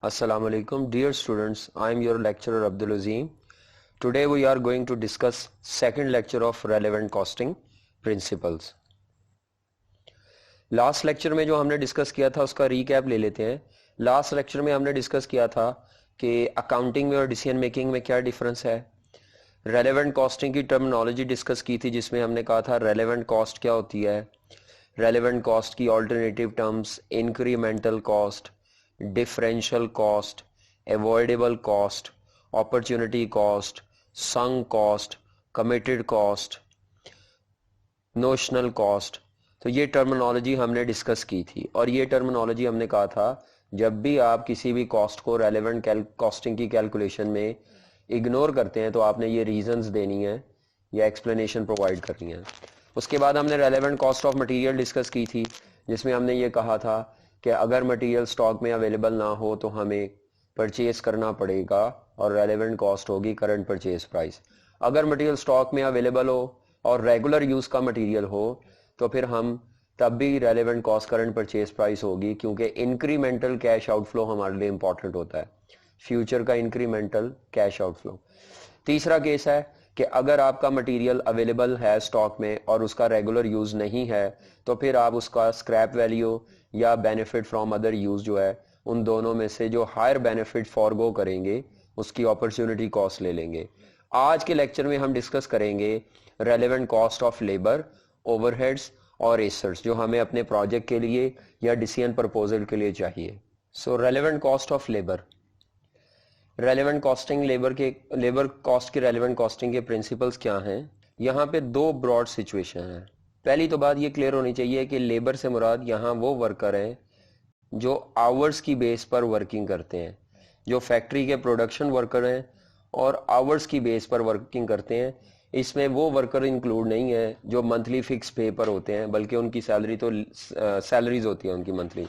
Assalamu alaikum, dear students. I am your lecturer Abdul Azim. Today we are going to discuss second lecture of relevant costing principles. Last lecture में जो हमने discuss किया था उसका recap ले लेते हैं. लास्ट लेक्चर में हमने डिस्कस किया था कि अकाउंटिंग में और डिसीजन मेकिंग में क्या डिफरेंस है. रेलेवेंट कॉस्टिंग की टर्मिनोलॉजी डिस्कस की थी जिसमें हमने कहा था रेलेवेंट कॉस्ट क्या होती है, रेलेवेंट कॉस्ट की alternative terms incremental cost, differential cost, avoidable cost, opportunity cost, sunk cost, committed cost, notional cost. तो ये टर्मिनोलॉजी हमने डिस्कस की थी और ये टर्मिनोलॉजी हमने कहा था जब भी आप किसी भी कॉस्ट को रेलेवेंट कॉस्टिंग की कैलकुलेशन में इग्नोर करते हैं तो आपने ये रीजंस देनी है या एक्सप्लेनेशन प्रोवाइड करनी है. उसके बाद हमने relevant cost of material discuss की थी जिसमें हमने ये कहा था कि अगर मटेरियल स्टॉक में अवेलेबल ना हो तो हमें परचेज करना पड़ेगा और रेलेवेंट कॉस्ट होगी करंट परचेज प्राइस. अगर मटेरियल स्टॉक में अवेलेबल हो और रेगुलर यूज़ का मटेरियल हो तो फिर हम तब भी relevant cost current purchase price होगी, क्योंकि इंक्रीमेंटल कैश आउटफ्लो हमारे लिए इंपॉर्टेंट होता है, फ्यूचर का इंक्रीमेंटल कैश आउटफ्लो. तीसरा केस है कि अगर आपका मटेरियल अवेलेबल है स्टॉक में और उसका रेगुलर यूज़ नहीं है तो फिर आप उसका स्क्रैप वैल्यू या बेनिफिट फ्रॉम अदर यूज़ जो है उन दोनों में से जो हायर बेनिफिट फॉरगो करेंगे उसकी अपॉर्चुनिटी कॉस्ट ले लेंगे. आज के लेक्चर में हम डिस्कस करेंगे relevant cost of labour, overheads और एसेट्स जो हमें अपने प्रोजेक्ट के लिए या डिसीजन प्रपोजल के लिए चाहिए. So relevant cost of labour. Relevant costing labour cost की रेलेवेंट कॉस्टिंग के प्रिंसिपल्स क्या हैं. यहाँ पे दो ब्रॉड सिचुएशन हैं. पहली तो बात ये क्लियर होनी चाहिए कि लेबर से मुराद यहाँ वो वर्कर हैं जो आवर्स की बेस पर वर्किंग करते हैं, जो फैक्ट्री के प्रोडक्शन वर्कर हैं और आवर्स की बेस पर वर्किंग करते हैं. इसमें वो वर्कर इंक्लूड नहीं है जो मंथली फिक्स पे पर होते हैं, बल्कि उनकी सैलरी तो सैलरीज होती है उनकी मंथली.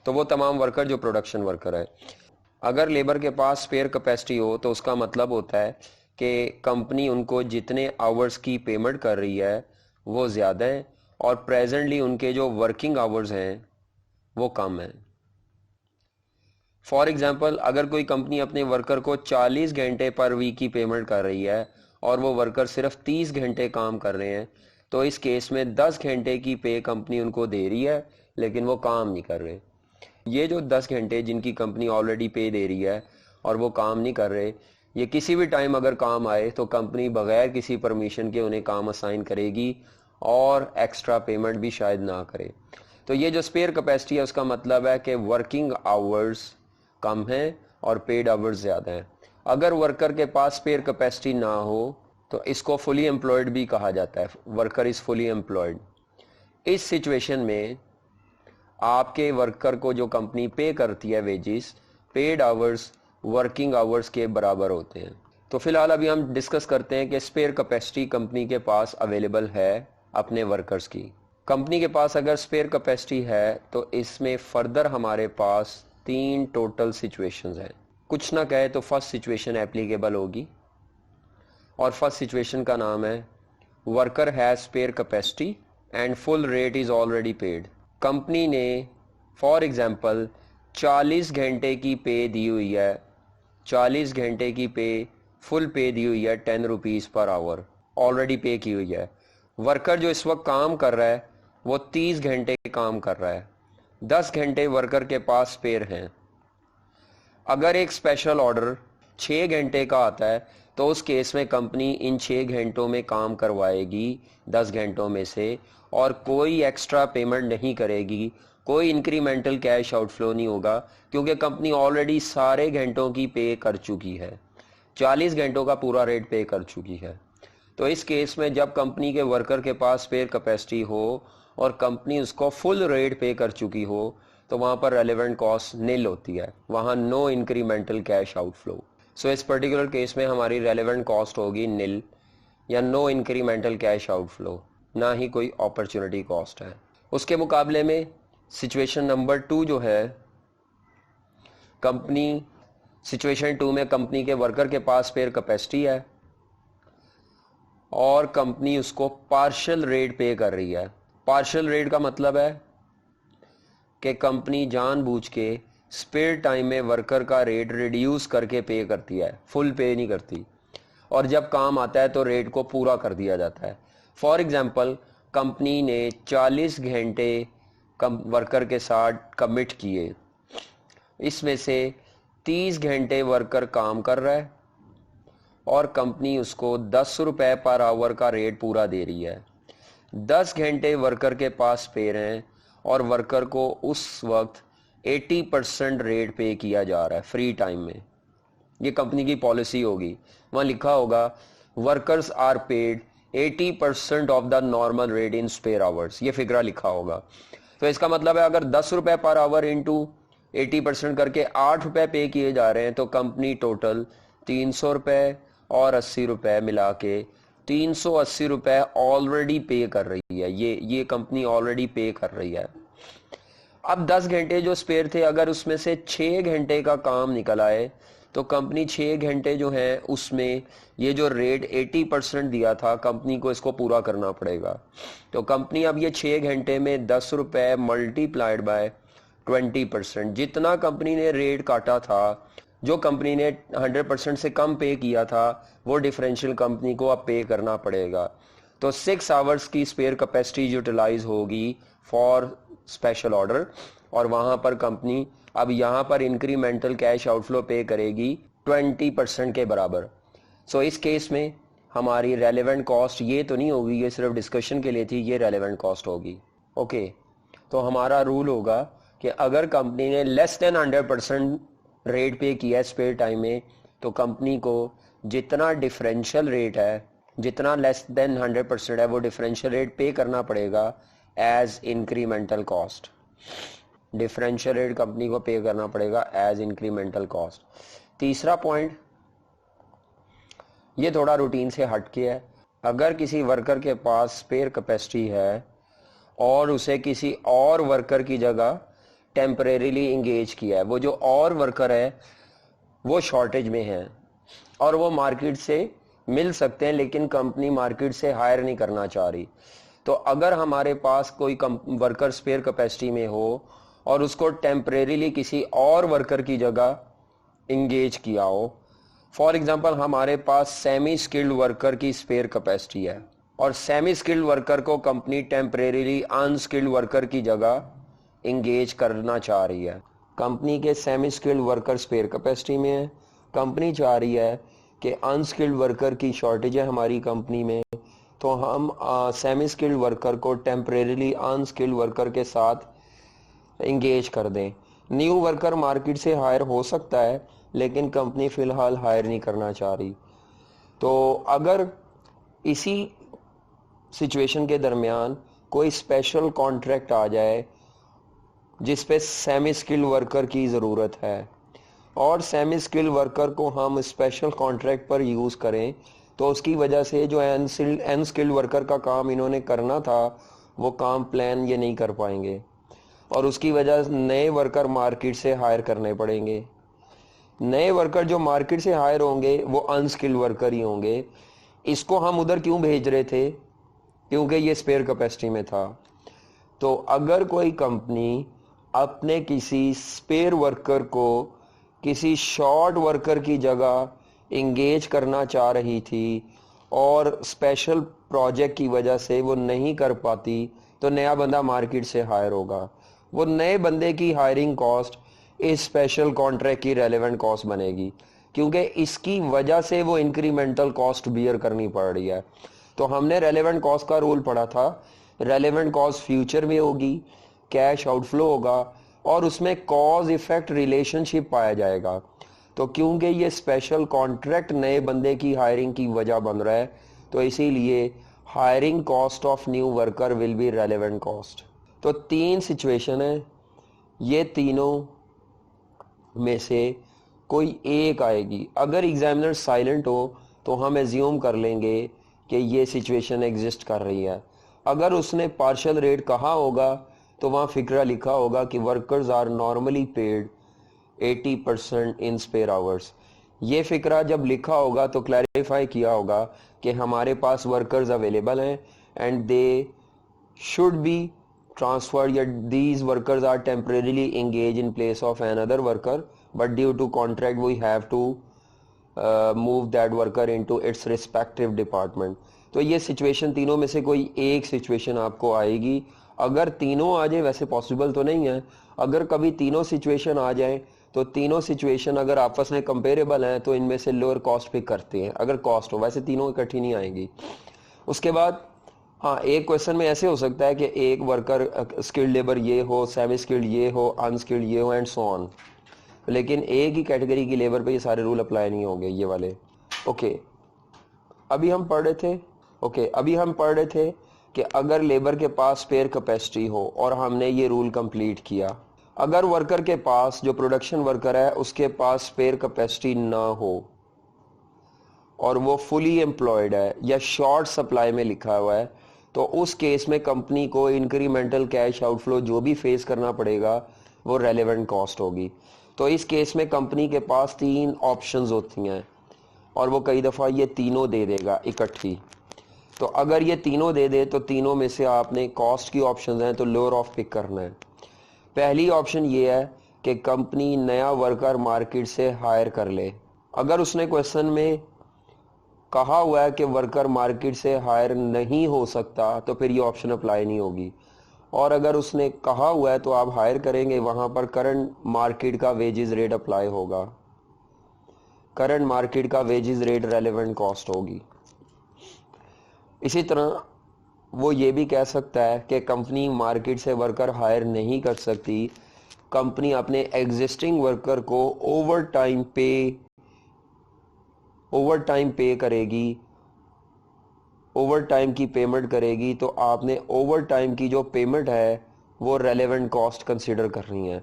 तो वो तमाम वर्कर जो प्रोडक्शन वर्कर है. अगर लेबर के पास स्पेयर कैपेसिटी हो तो उसका मतलब होता है कि कंपनी उनको जितने आवर्स की पेमेंट कर रही है वो ज़्यादा है और प्रेजेंटली उनके जो वर्किंग आवर्स हैं वो कम हैं. फॉर एग्जांपल, अगर कोई कंपनी अपने वर्कर को 40 घंटे पर वीक की पेमेंट कर रही है और वो वर्कर सिर्फ 30 घंटे काम कर रहे हैं तो इस केस में 10 घंटे की पे कंपनी उनको दे रही है लेकिन वो काम नहीं कर रहे. ये जो 10 घंटे जिनकी कंपनी ऑलरेडी पे दे रही है और वो काम नहीं कर रहे, ये किसी भी टाइम अगर काम आए तो कंपनी बगैर किसी परमिशन के उन्हें काम असाइन करेगी और एक्स्ट्रा पेमेंट भी शायद ना करे. तो ये जो स्पेयर कैपेसिटी है उसका मतलब है कि वर्किंग आवर्स कम हैं और पेड आवर्स ज़्यादा हैं. अगर वर्कर के पास स्पेयर कैपेसिटी ना हो तो इसको फुली एम्प्लॉयड भी कहा जाता है, वर्कर इज़ फुली एम्प्लॉयड. इस सिचुएशन में आपके वर्कर को जो कंपनी पे करती है wages, paid hours working hours के बराबर होते हैं. तो फिलहाल अभी हम डिस्कस करते हैं कि स्पेयर कैपेसिटी कंपनी के पास अवेलेबल है अपने वर्कर्स की. कंपनी के पास अगर स्पेयर कैपेसिटी है तो इसमें फर्दर हमारे पास 3 टोटल सिचुएशंस हैं. कुछ ना कहे तो फर्स्ट सिचुएशन एप्लीकेबल होगी और फर्स्ट सिचुएशन का नाम है worker has spare capacity and full rate is already paid. Company ने फॉर एग्जांपल 40 घंटे की पे दी हुई है, 40 घंटे की पे फुल पे दी हुई है 10 रुपीज़ पर आवर ऑलरेडी पे की हुई है. वर्कर जो इस वक्त काम कर रहा है वो 30 घंटे काम कर रहा है, 10 घंटे वर्कर के पास स्पेयर हैं. अगर एक स्पेशल ऑर्डर 6 घंटे का आता है तो उस केस में कंपनी इन 6 घंटों में काम करवाएगी 10 घंटों में से और कोई एक्स्ट्रा पेमेंट नहीं करेगी, कोई इंक्रीमेंटल कैश आउटफ्लो नहीं होगा, क्योंकि कंपनी ऑलरेडी सारे घंटों की पे कर चुकी है, 40 घंटों का पूरा रेट पे कर चुकी है. तो इस केस में जब कंपनी के वर्कर के पास स्पेयर कैपेसिटी हो और कंपनी उसको फुल रेट पे कर चुकी हो तो वहाँ पर रेलेवेंट कॉस्ट निल होती है, वहाँ नो इंक्रीमेंटल कैश आउटफ्लो. सो इस पर्टिकुलर केस में हमारी रेलेवेंट कॉस्ट होगी निल या नो इंक्रीमेंटल कैश आउटफ्लो, ना ही कोई अपॉर्चुनिटी कॉस्ट है. उसके मुकाबले में सिचुएशन नंबर 2 जो है, कंपनी सिचुएशन 2 में कंपनी के वर्कर के पास स्पेयर कैपेसिटी है और कंपनी उसको पार्शियल रेट पे कर रही है. पार्शियल रेट का मतलब है कि कंपनी जानबूझ के स्पेयर टाइम में वर्कर का रेट रिड्यूस करके पे करती है, फुल पे नहीं करती, और जब काम आता है तो रेट को पूरा कर दिया जाता है। फॉर एग्जांपल, कंपनी ने 40 घंटे वर्कर के साथ कमिट किए, इसमें से 30 घंटे वर्कर काम कर रहा है और कंपनी उसको 10 रुपये पर आवर का रेट पूरा दे रही है। 10 घंटे वर्कर के पास पे हैं और वर्कर को उस वक्त 80% रेट पे किया जा रहा है फ्री टाइम में। ये कंपनी की पॉलिसी होगी, वहाँ लिखा होगा workers are paid 80% of the normal rate in spare hours, ये फिगरा लिखा होगा। तो इसका मतलब है अगर 10 रुपये पर आवर इंटू 80% करके 8 रुपये पे किए जा रहे हैं तो कंपनी टोटल 300 रुपये और 80 रुपये मिला के 380 रुपये ऑलरेडी पे कर रही है। ये कंपनी ऑलरेडी पे कर रही है। अब 10 घंटे जो स्पेयर थे, अगर उसमें से 6 घंटे का काम निकल आए तो कंपनी 6 घंटे जो है उसमें ये जो रेट 80% दिया था, कंपनी को इसको पूरा करना पड़ेगा। तो कंपनी अब ये 6 घंटे में 10 रुपये मल्टीप्लाइड बाय 20%, जितना कंपनी ने रेट काटा था, जो कंपनी ने 100% से कम पे किया था, वो डिफरेंशियल कंपनी को अब पे करना पड़ेगा। तो 6 आवर्स की स्पेयर कैपेसिटी यूटिलाइज होगी फॉर स्पेशल ऑर्डर, और वहाँ पर कंपनी अब यहाँ पर इंक्रीमेंटल कैश आउटफ्लो पे करेगी 20% के बराबर। सो इस केस में हमारी रेलेवेंट कॉस्ट ये तो नहीं होगी, ये सिर्फ डिस्कशन के लिए थी, ये रेलेवेंट कॉस्ट होगी। ओके, तो हमारा रूल होगा कि अगर कंपनी ने लेस देन 100% रेट पे किया है स्पेयर टाइम में, तो कंपनी को जितना डिफरेंशियल रेट है, जितना लेस देन 100% है, वो डिफरेंशियल रेट पे करना पड़ेगा as incremental cost. Differential rate company को पे करना पड़ेगा एज इंक्रीमेंटल कॉस्ट। तीसरा पॉइंट, ये थोड़ा रूटीन से हट के है। अगर किसी वर्कर के पास स्पेयर कैपेसिटी है और उसे किसी और वर्कर की जगह टेम्परेरीली इंगेज किया है, वो जो और वर्कर है वो शॉर्टेज में है और वो मार्केट से मिल सकते हैं, लेकिन कंपनी मार्केट से हायर नहीं करना चाह रही, तो अगर हमारे पास कोई वर्कर स्पेयर कैपेसिटी में हो और उसको टेम्परेरीली किसी और वर्कर की जगह इंगेज किया हो, फॉर एग्जांपल हमारे पास सेमी स्किल्ड वर्कर की स्पेयर कैपेसिटी है और सेमी स्किल्ड वर्कर को कंपनी टेम्परेरीली अनस्किल्ड वर्कर की जगह इंगेज करना चाह रही है। कंपनी के semi skilled worker spare capacity में है, कंपनी चाह रही है कि अनस्किल्ड वर्कर की शॉर्टेज है हमारी कंपनी में, तो हम सेमी स्किल्ड वर्कर को टेम्परेरीली अनस्किल्ड वर्कर के साथ इंगेज कर दें। न्यू वर्कर मार्केट से हायर हो सकता है, लेकिन कंपनी फ़िलहाल हायर नहीं करना चाह रही। तो अगर इसी सिचुएशन के दरमियान कोई स्पेशल कॉन्ट्रैक्ट आ जाए जिस पे सेमी स्किल्ड वर्कर की ज़रूरत है और सेमी स्किल्ड वर्कर को हम स्पेशल कॉन्ट्रैक्ट पर यूज़ करें, तो उसकी वजह से जो अनस्किल्ड वर्कर का काम इन्होंने करना था वो काम प्लान ये नहीं कर पाएंगे और उसकी वजह नए वर्कर मार्केट से हायर करने पड़ेंगे। नए वर्कर जो मार्केट से हायर होंगे वो अनस्किल्ड वर्कर ही होंगे। इसको हम उधर क्यों भेज रहे थे? क्योंकि ये स्पेयर कैपेसिटी में था। तो अगर कोई कंपनी अपने किसी स्पेयर वर्कर को किसी शॉर्ट वर्कर की जगह इंगेज करना चाह रही थी और स्पेशल प्रोजेक्ट की वजह से वो नहीं कर पाती, तो नया बंदा मार्केट से हायर होगा। वो नए बंदे की हायरिंग कॉस्ट इस स्पेशल कॉन्ट्रैक्ट की रेलेवेंट कॉस्ट बनेगी, क्योंकि इसकी वजह से वो इंक्रीमेंटल कॉस्ट बियर करनी पड़ रही है। तो हमने रेलेवेंट कॉस्ट का रूल पढ़ा था, रेलेवेंट कॉस्ट फ्यूचर में होगी, कैश आउटफ्लो होगा और उसमें कॉज इफेक्ट रिलेशनशिप पाया जाएगा। तो क्योंकि ये स्पेशल कॉन्ट्रैक्ट नए बंदे की हायरिंग की वजह बन रहा है, तो इसीलिए hiring cost of new worker will be relevant cost. तो 3 सिचुएशन है, ये तीनों में से कोई एक आएगी। अगर एग्जामिनर साइलेंट हो तो हम एज्यूम कर लेंगे कि ये सिचुएशन एग्जिस्ट कर रही है। अगर उसने पार्शियल रेट कहा होगा तो वहाँ फिक्रा लिखा होगा कि workers are normally paid 80% in spare hours. ये फिक्रा जब लिखा होगा तो क्लैरिफाई किया होगा कि हमारे पास वर्कर्स अवेलेबल हैं and they should be transferred, yet these workers are temporarily engaged in place of another worker, but due to contract we have to move that worker into its respective department. तो ये situation तीनों में से कोई एक situation आपको आएगी. अगर तीनों आ जाए, वैसे पॉसिबल तो नहीं है, अगर कभी तीनों सिचुएशन आ जाए तो तीनों सिचुएशन अगर आपस में कंपेरेबल हैं तो इनमें से लोअर कॉस्ट पिक करते हैं अगर कॉस्ट हो, वैसे तीनों इकट्ठी नहीं आएंगी. उसके बाद हाँ, एक क्वेश्चन में ऐसे हो सकता है कि एक वर्कर स्किल्ड लेबर ये हो, सेमी स्किल्ड ये हो, अनस्किल्ड ये हो एंड सो ऑन, लेकिन एक ही कैटेगरी की लेबर पे ये सारे रूल अप्लाई नहीं होंगे ये वाले. ओके, अभी हम पढ़ रहे थे कि अगर लेबर के पास स्पेयर कैपेसिटी हो और हमने ये रूल कंप्लीट किया, अगर वर्कर के पास, जो प्रोडक्शन वर्कर है उसके पास स्पेयर कैपेसिटी ना हो और वो फुली एम्प्लॉयड है या शॉर्ट सप्लाई में लिखा हुआ है, तो उस केस में कंपनी को इंक्रीमेंटल कैश आउटफ्लो जो भी फेस करना पड़ेगा वो रेलेवेंट कॉस्ट होगी. तो इस केस में कंपनी के पास 3 ऑप्शंस होती हैं और वो कई दफ़ा ये तीनों दे देगा इकट्ठी. तो अगर ये तीनों दे दे तो तीनों में से आपने कॉस्ट की ऑप्शंस हैं तो लोअर ऑफ पिक करना है. पहली ऑप्शन ये है कि कंपनी नया वर्कर मार्केट से हायर कर ले. अगर उसने क्वेश्चन में कहा हुआ है कि वर्कर मार्केट से हायर नहीं हो सकता तो फिर ये ऑप्शन अप्लाई नहीं होगी, और अगर उसने कहा हुआ है तो आप हायर करेंगे, वहां पर करंट मार्केट का वेजेस रेट अप्लाई होगा, करंट मार्केट का वेजेस रेट रेलेवेंट कॉस्ट होगी. इसी तरह वो ये भी कह सकता है कि कंपनी मार्केट से वर्कर हायर नहीं कर सकती, कंपनी अपने एग्जिस्टिंग वर्कर को ओवर टाइम पे करेगी, ओवर टाइम की पेमेंट करेगी, तो आपने ओवर टाइम की जो पेमेंट है वो रेलेवेंट कॉस्ट कंसीडर करनी है.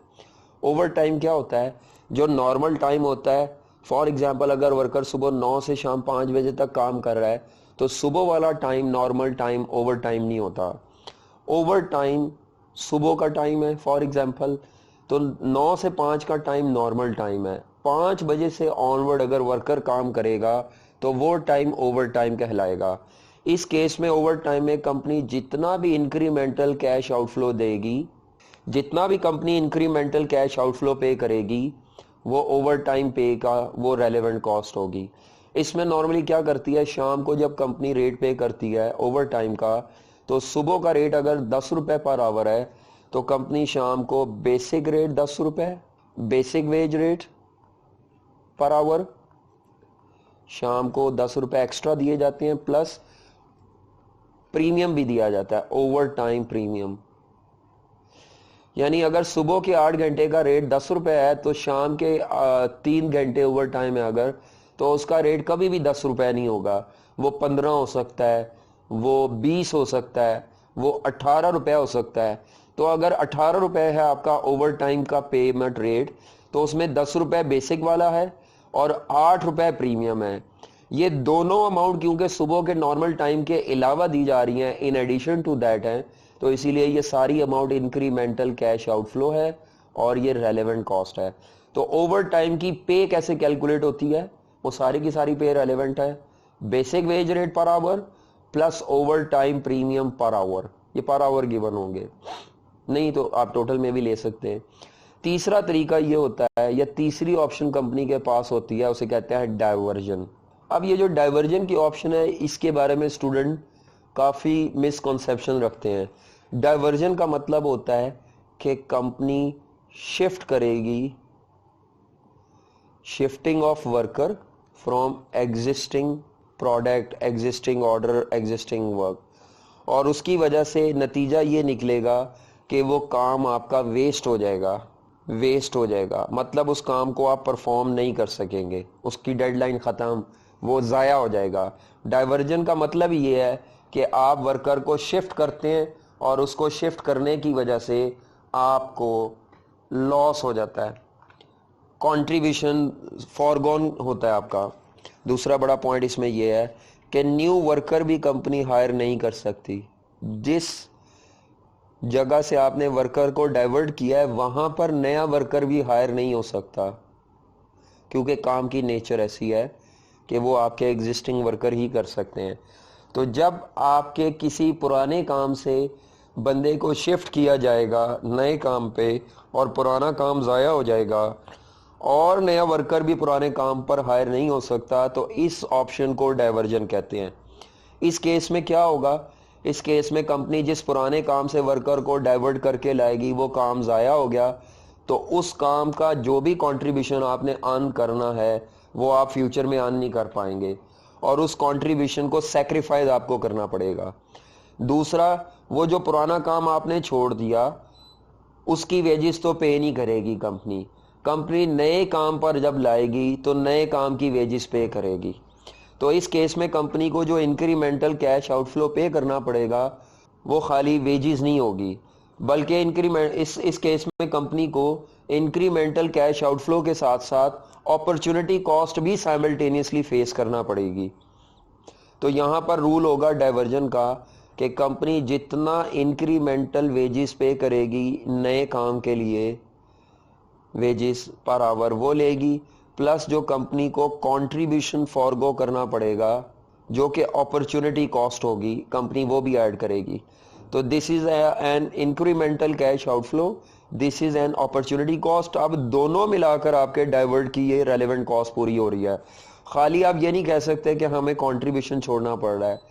ओवर टाइम क्या होता है? जो नॉर्मल टाइम होता है, फॉर एग्जांपल अगर वर्कर सुबह 9 से शाम 5 बजे तक काम कर रहा है तो सुबह वाला time normal time over time नहीं होता. ओवर टाइम सुबह का टाइम है फॉर एग्जांपल, तो 9 से 5 का टाइम नॉर्मल टाइम है. 5 बजे से ऑनवर्ड अगर वर्कर काम करेगा तो वो टाइम ओवर टाइम कहलाएगा. इस केस में ओवर टाइम में कंपनी जितना भी इंक्रीमेंटल कैश आउटफ्लो देगी, जितना भी कंपनी इंक्रीमेंटल कैश आउटफ्लो पे करेगी, वो ओवर टाइम पे का वो रेलेवेंट कॉस्ट होगी. इसमें नॉर्मली क्या करती है, शाम को जब कंपनी रेट पे करती है ओवर टाइम का, तो सुबह का रेट अगर 10 रुपए पर आवर है तो कंपनी शाम को बेसिक रेट 10 रुपए, basic wage rate per hour, शाम को 10 रुपए एक्स्ट्रा दिए जाते हैं, प्लस प्रीमियम भी दिया जाता है, ओवर टाइम प्रीमियम. यानी अगर सुबह के 8 घंटे का रेट 10 रुपए है तो शाम के 3 घंटे ओवर टाइम है अगर, तो उसका रेट कभी भी 10 रुपए नहीं होगा, वो 15 हो सकता है, वो 20 हो सकता है, वो 18 रुपए हो सकता है. तो अगर 18 रुपए है आपका ओवर टाइम का पेमेंट रेट, तो उसमें 10 रुपए बेसिक वाला है और 8 रुपए प्रीमियम है. ये दोनों अमाउंट क्योंकि सुबह के नॉर्मल टाइम के अलावा दी जा रही हैं, इन एडिशन टू दैट हैं, तो इसीलिए ये सारी अमाउंट इंक्रीमेंटल कैश आउटफ्लो है और ये रेलेवेंट कॉस्ट है. तो ओवर टाइम की पे कैसे कैलकुलेट होती है, वो सारी की सारी पे रेलेवेंट है, basic wage rate per hour plus over time premium पर आवर, ये पर आवर गिवन होंगे, नहीं तो आप टोटल में भी ले सकते हैं. तीसरा तरीका ये होता है, या तीसरी ऑप्शन कंपनी के पास होती है, उसे कहते हैं डाइवर्जन. अब ये जो डाइवर्जन की ऑप्शन है, इसके बारे में स्टूडेंट काफ़ी मिसकॉन्सेप्शन रखते हैं. डाइवर्जन का मतलब होता है कि कंपनी शिफ्ट करेगी, shifting of worker from existing product, existing order, existing work, और उसकी वजह से नतीजा ये निकलेगा कि वो काम आपका वेस्ट हो जाएगा, मतलब उस काम को आप परफॉर्म नहीं कर सकेंगे, उसकी डेडलाइन ख़त्म, वो ज़ाया हो जाएगा. डाइवर्जन का मतलब ये है कि आप वर्कर को शिफ्ट करते हैं और उसको शिफ्ट करने की वजह से आपको लॉस हो जाता है, कंट्रीब्यूशन फॉरगॉन होता है आपका. दूसरा बड़ा पॉइंट इसमें यह है कि न्यू वर्कर भी कंपनी हायर नहीं कर सकती. जिस जगह से आपने वर्कर को डाइवर्ट किया है वहां पर नया वर्कर भी हायर नहीं हो सकता, क्योंकि काम की नेचर ऐसी है कि वो आपके एग्जिस्टिंग वर्कर ही कर सकते हैं. तो जब आपके किसी पुराने काम से बंदे को शिफ्ट किया जाएगा नए काम पे और पुराना काम ज़ाया हो जाएगा और नया वर्कर भी पुराने काम पर हायर नहीं हो सकता, तो इस ऑप्शन को डाइवर्जन कहते हैं। इस केस में क्या होगा, इस केस में कंपनी जिस पुराने काम से वर्कर को डाइवर्ट करके लाएगी वो काम ज़ाया हो गया, तो उस काम का जो भी कंट्रीब्यूशन आपने अर्न करना है वो आप फ्यूचर में अर्न नहीं कर पाएंगे और उस कंट्रीब्यूशन को सेक्रीफाइस आपको करना पड़ेगा। दूसरा, वो जो पुराना काम आपने छोड़ दिया उसकी वेजेस तो पे नहीं करेगी कंपनी। कंपनी नए काम पर जब लाएगी तो नए काम की वेजेस पे करेगी। तो इस केस में कंपनी को जो इंक्रीमेंटल कैश आउटफ्लो पे करना पड़ेगा वो खाली वेजेस नहीं होगी, बल्कि इंक्रीमेंट इस केस में कंपनी को इंक्रीमेंटल कैश आउटफ्लो के साथ साथ अपॉर्चुनिटी कॉस्ट भी साइमल्टेनियसली फेस करना पड़ेगी। तो यहाँ पर रूल होगा डाइवर्जन का कि कंपनी जितना इंक्रीमेंटल वेजेस पे करेगी नए काम के लिए वेजेस पर आवर वो लेगी, प्लस जो कंपनी को कंट्रीब्यूशन फॉरगो करना पड़ेगा जो कि अपॉर्चुनिटी कॉस्ट होगी कंपनी वो भी ऐड करेगी। तो this is an incremental cash outflow, this is an opportunity cost. अब दोनों मिलाकर आपके डाइवर्ट की ये रेलेवेंट कॉस्ट पूरी हो रही है। खाली आप ये नहीं कह सकते कि हमें कंट्रीब्यूशन छोड़ना पड़ रहा है।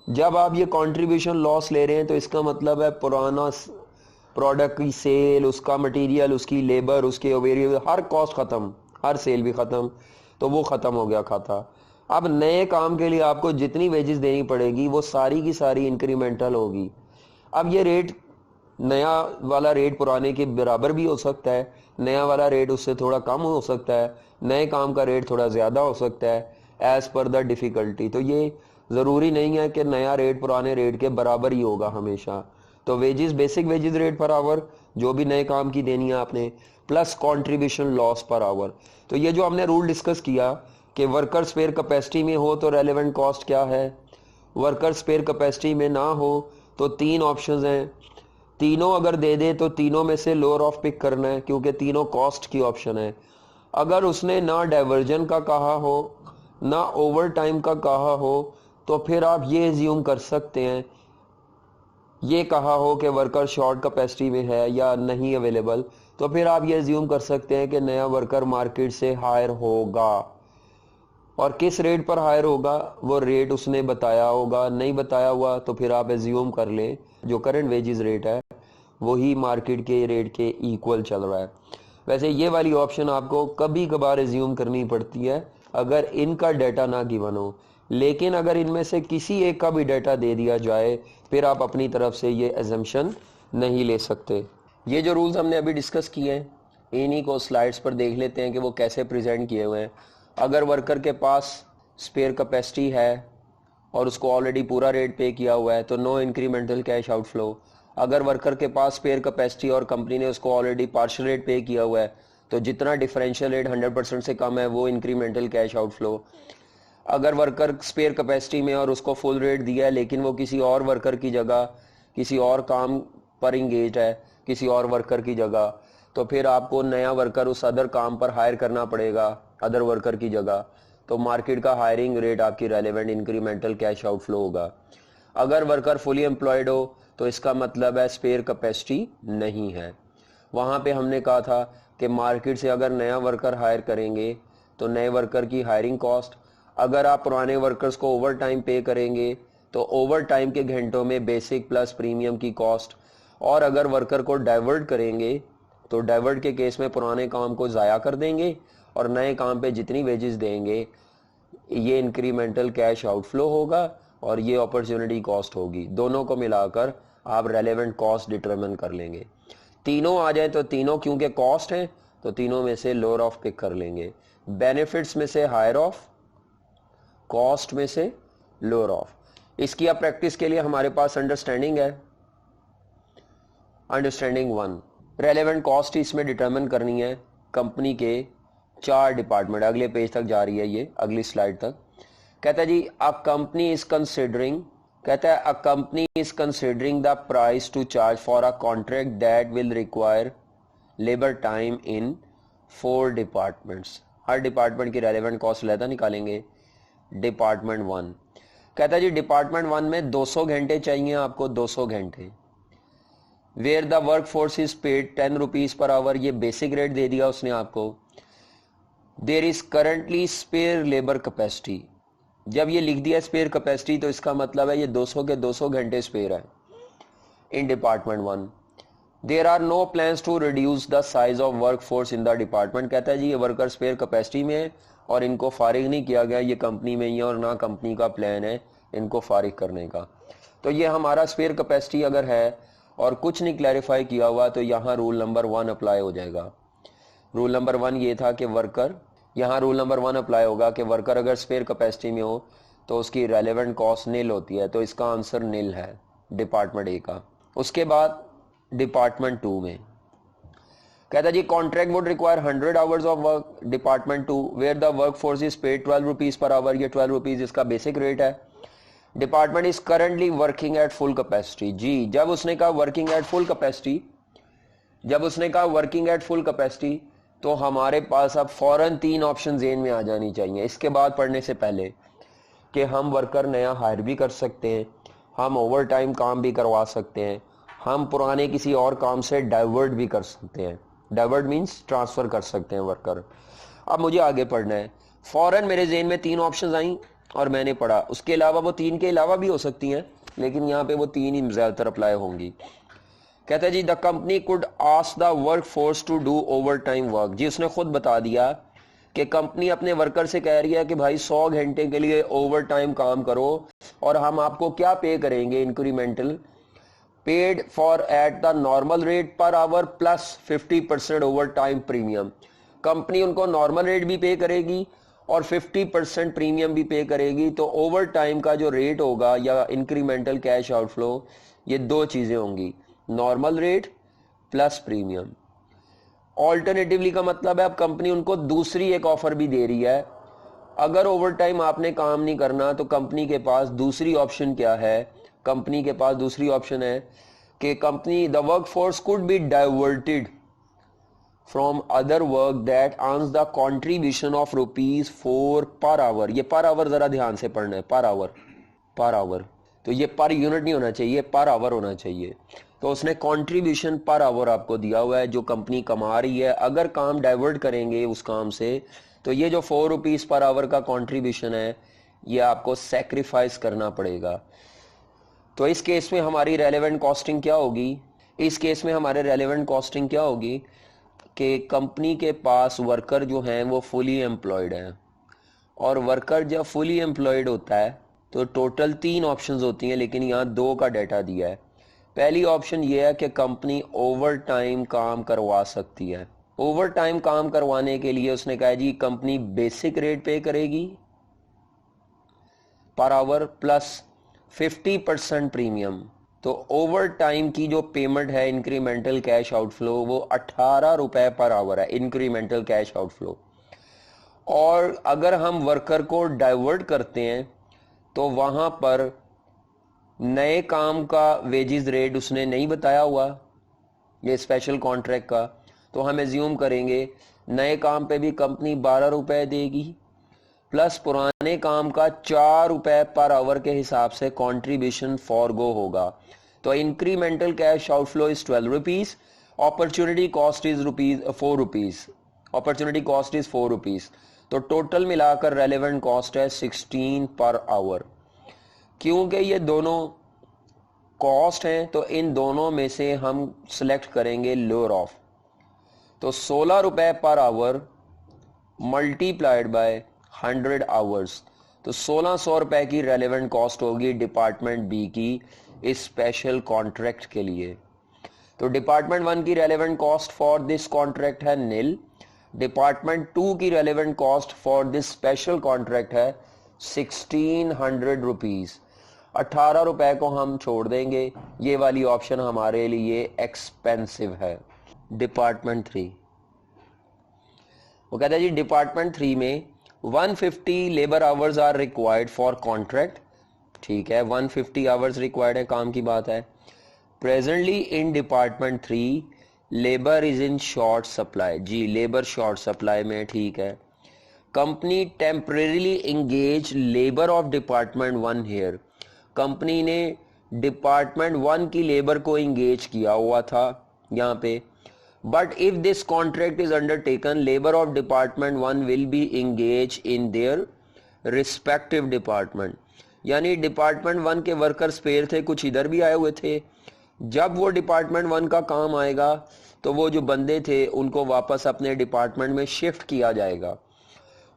जब आप ये कंट्रीब्यूशन लॉस ले रहे हैं तो इसका मतलब है पुराना प्रोडक्ट की सेल, उसका मटेरियल, उसकी लेबर, उसके वेरिएबल, हर कॉस्ट खत्म, हर सेल भी खत्म, तो वो खत्म हो गया खाता। अब नए काम के लिए आपको जितनी वेजेस देनी पड़ेगी वो सारी की सारी इंक्रीमेंटल होगी। अब ये रेट, नया वाला रेट पुराने के बराबर भी हो सकता है, नया वाला रेट उससे थोड़ा कम हो सकता है, नए काम का रेट थोड़ा ज़्यादा हो सकता है एज पर द डिफ़िकल्टी। तो ये ज़रूरी नहीं है कि नया रेट पुराने रेट के बराबर ही होगा हमेशा। तो wages, basic wages rate per hour जो भी नए काम की देनी है आपने, plus contribution loss per hour. तो ये जो हमने रूल डिस्कस किया कि वर्कर स्पेयर कैपेसिटी में हो तो रेलेवेंट कॉस्ट क्या है, वर्कर स्पेयर कैपेसिटी में ना हो तो तीन ऑप्शंस हैं, तीनों अगर दे दे तो तीनों में से लोअर ऑफ पिक करना है क्योंकि तीनों कॉस्ट की ऑप्शन है। अगर उसने ना डाइवर्जन का कहा हो ना ओवर टाइम का कहा हो तो फिर आप ये एज्यूम कर सकते हैं, ये कहा हो कि वर्कर शॉर्ट कैपेसिटी में है या नहीं अवेलेबल, तो फिर आप ये एज्यूम कर सकते हैं कि नया वर्कर मार्केट से हायर होगा। और किस रेट पर हायर होगा वो रेट उसने बताया होगा, नहीं बताया हुआ तो फिर आप एज्यूम कर लें जो करंट वेजेस रेट है वही मार्केट के रेट के इक्वल चल रहा है। वैसे ये वाली ऑप्शन आपको कभी कभार एज्यूम करनी पड़ती है अगर इनका डाटा ना गिवन हो, लेकिन अगर इनमें से किसी एक का भी डाटा दे दिया जाए फिर आप अपनी तरफ से ये एजम्पशन नहीं ले सकते। ये जो रूल्स हमने अभी डिस्कस किए हैं इन्हीं को स्लाइड्स पर देख लेते हैं कि वो कैसे प्रेजेंट किए हुए हैं। अगर वर्कर के पास स्पेयर कैपेसिटी है और उसको ऑलरेडी पूरा रेट पे किया हुआ है तो नो इंक्रीमेंटल कैश आउटफ्लो। अगर वर्कर के पास स्पेयर कैपेसिटी और कंपनी ने उसको ऑलरेडी पार्शियल रेट पे किया हुआ है तो जितना डिफरेंशियल रेट 100% से कम है वो इंक्रीमेंटल कैश आउटफ्लो। अगर वर्कर स्पेयर कैपेसिटी में और उसको फुल रेट दिया है लेकिन वो किसी और वर्कर की जगह किसी और काम पर इंगेज है किसी और वर्कर की जगह, तो फिर आपको नया वर्कर उस अदर काम पर हायर करना पड़ेगा अदर वर्कर की जगह, तो मार्केट का हायरिंग रेट आपकी रेलेवेंट इंक्रीमेंटल कैश आउटफ्लो होगा। अगर वर्कर फुली एम्प्लॉयड हो तो इसका मतलब है स्पेयर कैपेसिटी नहीं है। वहाँ पे हमने कहा था कि मार्केट से अगर नया वर्कर हायर करेंगे तो नए वर्कर की हायरिंग कॉस्ट, अगर आप पुराने वर्कर्स को ओवर टाइम पे करेंगे तो ओवर टाइम के घंटों में बेसिक प्लस प्रीमियम की कॉस्ट, और अगर वर्कर को डाइवर्ट करेंगे तो डाइवर्ट के केस में पुराने काम को ज़ाया कर देंगे और नए काम पे जितनी वेजेस देंगे ये इंक्रीमेंटल कैश आउटफ्लो होगा और ये अपॉर्चुनिटी कॉस्ट होगी। दोनों को मिलाकर आप रेलेवेंट कॉस्ट डिटरमिन कर लेंगे। तीनों आ जाए तो तीनों क्योंकि कॉस्ट हैं तो तीनों में से लोअर ऑफ पिक कर लेंगे, बेनिफिट्स में से हायर ऑफ, कॉस्ट में से लोअर ऑफ। इसकी अब प्रैक्टिस के लिए हमारे पास अंडरस्टैंडिंग है, अंडरस्टैंडिंग 1, रेलेवेंट कॉस्ट इसमें डिटरमिन करनी है कंपनी के 4 डिपार्टमेंट। अगले पेज तक जा रही है ये, अगली स्लाइड तक। कहता है जी अ कंपनी इज कंसिडरिंग, कहता है a company is considering the price to charge for a contract that will require labour time in 4 departments. हर डिपार्टमेंट की रेलेवेंट कॉस्ट लहदा निकालेंगे। डिपार्टमेंट 1 कहता है जी डिपार्टमेंट 1 में 200 घंटे चाहिए आपको, 200 घंटे। Where the work force is paid 10 rupees per hour, ये बेसिक रेट दे दिया उसने आपको। There is currently spare labour capacity, जब ये लिख दिया स्पेयर कैपेसिटी तो इसका मतलब है ये 200 के 200 घंटे स्पेयर है in department 1। There are no plans to reduce the size of work force in the department, कहता है जी ये वर्कर स्पेयर कैपेसिटी में है और इनको फारिग नहीं किया गया, ये कंपनी में ही है और ना कंपनी का प्लान है इनको फारिग करने का। तो ये हमारा स्पेयर कैपेसिटी अगर है और कुछ नहीं क्लैरिफाई किया हुआ तो यहाँ रूल नंबर 1 अप्लाई हो जाएगा। रूल नंबर 1 ये था कि वर्कर, यहाँ रूल नंबर 1 अप्लाई होगा कि वर्कर अगर स्पेयर कैपेसिटी में हो तो उसकी रेलेवेंट कॉस्ट नील होती है, तो इसका आंसर नील है डिपार्टमेंट ए का। उसके बाद डिपार्टमेंट 2 में कहता जी contract would require 100 hours of work, department 2 where the work force is paid 12 rupees per hour, ये 12 रुपीज इसका बेसिक रेट है। Department is currently working at full capacity, जी जब उसने कहा वर्किंग एट फुल कैपेसिटी, जब उसने कहा वर्किंग एट फुल कैपेसिटी तो हमारे पास अब फौरन 3 ऑप्शन जेन में आ जानी चाहिए इसके बाद पढ़ने से पहले कि हम वर्कर नया हायर भी कर सकते हैं, हम ओवर टाइम काम भी करवा सकते हैं, हम पुराने किसी और काम से डाइवर्ट भी कर सकते हैं। डाइवर्ट मीन्स ट्रांसफर कर सकते हैं वर्कर। अब मुझे आगे पढ़ना है, फौरन मेरे जेन में 3 ऑप्शन आई और मैंने पढ़ा, उसके अलावा वो 3 के अलावा भी हो सकती हैं लेकिन यहाँ पे वो 3 ही ज़्यादातर अप्लाई होंगी। कहते हैं जी the company could ask the work force to do overtime work, जी उसने खुद बता दिया कि कंपनी अपने वर्कर से कह रही है कि भाई 100 घंटे के लिए ओवर टाइम काम करो और हम आपको क्या पे करेंगे, incremental paid for at the normal rate per hour plus 50% over time premium. Company उनको नॉर्मल रेट भी पे करेगी और 50% प्रीमियम भी पे करेगी, तो ओवर टाइम का जो रेट होगा या इंक्रीमेंटल कैश आउटफ्लो, ये 2 चीजें होंगी, normal rate plus premium. Alternatively का मतलब है अब कंपनी उनको दूसरी एक ऑफर भी दे रही है, अगर ओवर टाइम आपने काम नहीं करना तो कंपनी के पास दूसरी ऑप्शन क्या है, कंपनी के पास दूसरी ऑप्शन है कि company the work force could be diverted from other work that earns the contribution of ₹4 पर आवर। ये पर आवर जरा ध्यान से पढ़ना है, पर आवर, पर आवर, तो ये पर यूनिट नहीं होना चाहिए, पर आवर होना चाहिए। तो उसने कंट्रीब्यूशन पर आवर आपको दिया हुआ है जो कंपनी कमा रही है, अगर काम डाइवर्ट करेंगे उस काम से तो ये जो 4 रुपीज पर आवर का कंट्रीब्यूशन है ये आपको सैक्रिफाइस करना पड़ेगा। तो इस केस में हमारी रेलेवेंट कॉस्टिंग क्या होगी, इस केस में हमारे रेलेवेंट कॉस्टिंग क्या होगी कि कंपनी के पास वर्कर जो हैं वो फुली एम्प्लॉयड हैं, और वर्कर जब फुली एम्प्लॉयड होता है तो टोटल 3 ऑप्शंस होती हैं लेकिन यहाँ 2 का डाटा दिया है। पहली ऑप्शन ये है कि कंपनी ओवर टाइम काम करवा सकती है। ओवर टाइम काम करवाने के लिए उसने कहा जी कंपनी बेसिक रेट पे करेगी पर आवर प्लस 50% प्रीमियम। तो ओवर टाइम की जो पेमेंट है इंक्रीमेंटल कैश आउटफ्लो वो 18 रुपए पर आवर है, इंक्रीमेंटल कैश आउटफ्लो। और अगर हम वर्कर को डाइवर्ट करते हैं तो वहां पर नए काम का वेजेस रेट उसने नहीं बताया हुआ, ये स्पेशल कॉन्ट्रैक्ट का, तो हम एज्यूम करेंगे नए काम पे भी कंपनी 12 रुपए देगी प्लस पुराने काम का 4 रुपए पर आवर के हिसाब से कंट्रीब्यूशन फॉरगो होगा। तो incremental cash outflow is 12 rupees, opportunity cost is 4 rupees, opportunity cost is 4 rupees, तो टोटल मिलाकर रेलेवेंट कॉस्ट है 16 पर आवर। क्योंकि ये दोनों कॉस्ट हैं तो इन दोनों में से हम सिलेक्ट करेंगे लोअर ऑफ, तो 16 रुपए per hour multiplied by 100 hours, तो 1600 रुपए की रेलेवेंट कॉस्ट होगी डिपार्टमेंट बी की इस स्पेशल कॉन्ट्रैक्ट के लिए। तो डिपार्टमेंट 1 की relevant cost for this contract है नील, डिपार्टमेंट 2 की relevant cost for this special contract है 1600 रुपीज। 18 रुपए को हम छोड़ देंगे, ये वाली ऑप्शन हमारे लिए एक्सपेंसिव है। डिपार्टमेंट 3, वो कहता है जी डिपार्टमेंट 3 में 150 labour hours are required for contract, ठीक है 150 आवर्स रिक्वायर्ड है, काम की बात है। Presently in department 3 labour is in short supply, जी लेबर शॉर्ट सप्लाई में, ठीक है। Company temporarily engage labour of department 1 here, company ने डिपार्टमेंट 1 की लेबर को इंगेज किया हुआ था यहाँ पे, but if this contract is undertaken labour of department 1 will be engage in their respective department. यानी डिपार्टमेंट 1 के वर्कर स्पेयर थे, कुछ इधर भी आए हुए थे, जब वो डिपार्टमेंट 1 का काम आएगा तो वो जो बंदे थे उनको वापस अपने डिपार्टमेंट में शिफ्ट किया जाएगा।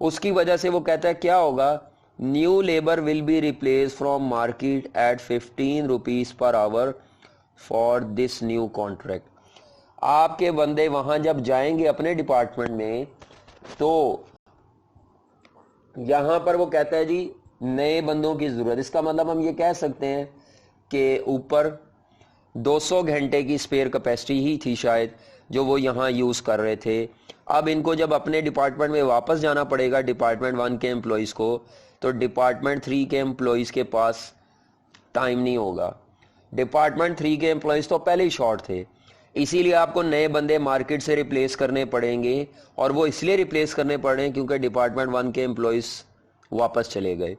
उसकी वजह से वो कहता है क्या होगा, new labour will be replace from market at 15 rupees per hour for this new contract. आपके बंदे वहां जब जाएंगे अपने डिपार्टमेंट में तो यहां पर वो कहता है जी नए बंदों की जरूरत। इसका मतलब हम ये कह सकते हैं कि ऊपर 200 घंटे की स्पेयर कैपेसिटी ही थी शायद जो वो यहाँ यूज कर रहे थे। अब इनको जब अपने डिपार्टमेंट में वापस जाना पड़ेगा डिपार्टमेंट 1 के एम्प्लॉयज़ को, तो डिपार्टमेंट 3 के एम्प्लॉयज़ के पास टाइम नहीं होगा। डिपार्टमेंट 3 के एम्प्लॉयज़ तो पहले ही शॉर्ट थे, इसीलिए आपको नए बंदे मार्केट से रिप्लेस करने पड़ेंगे, और वो इसलिए रिप्लेस करने पड़े क्योंकि डिपार्टमेंट 1 के एम्प्लॉयज़ वापस चले गए।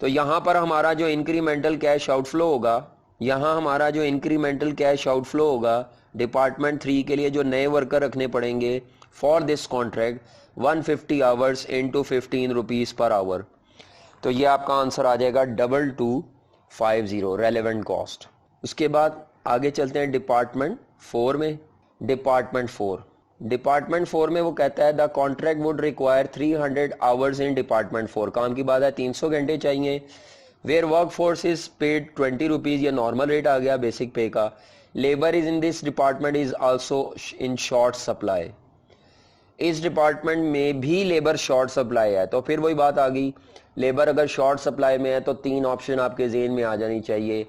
तो यहाँ पर हमारा जो इंक्रीमेंटल कैश आउटफ्लो होगा, यहाँ हमारा जो इंक्रीमेंटल कैश आउटफ्लो होगा डिपार्टमेंट 3 के लिए जो नए वर्कर रखने पड़ेंगे for this contract 150 hours into 15 rupees per hour. तो ये आपका आंसर आ जाएगा 2250 रेलेवेंट कॉस्ट। उसके बाद आगे चलते हैं डिपार्टमेंट 4 में। डिपार्टमेंट 4 में वो कहता है the contract would require 300 hours in department 4। काम की बात है 300 घंटे चाहिए। Where work force is paid 20 rupees, ये नॉर्मल रेट आ गया बेसिक पे का। Labour is in this department is also in short supply. इस डिपार्टमेंट में भी लेबर शॉर्ट सप्लाई है। तो फिर वही बात आ गई, लेबर अगर शॉर्ट सप्लाई में है तो 3 ऑप्शन आपके जेहन में आ जानी चाहिए,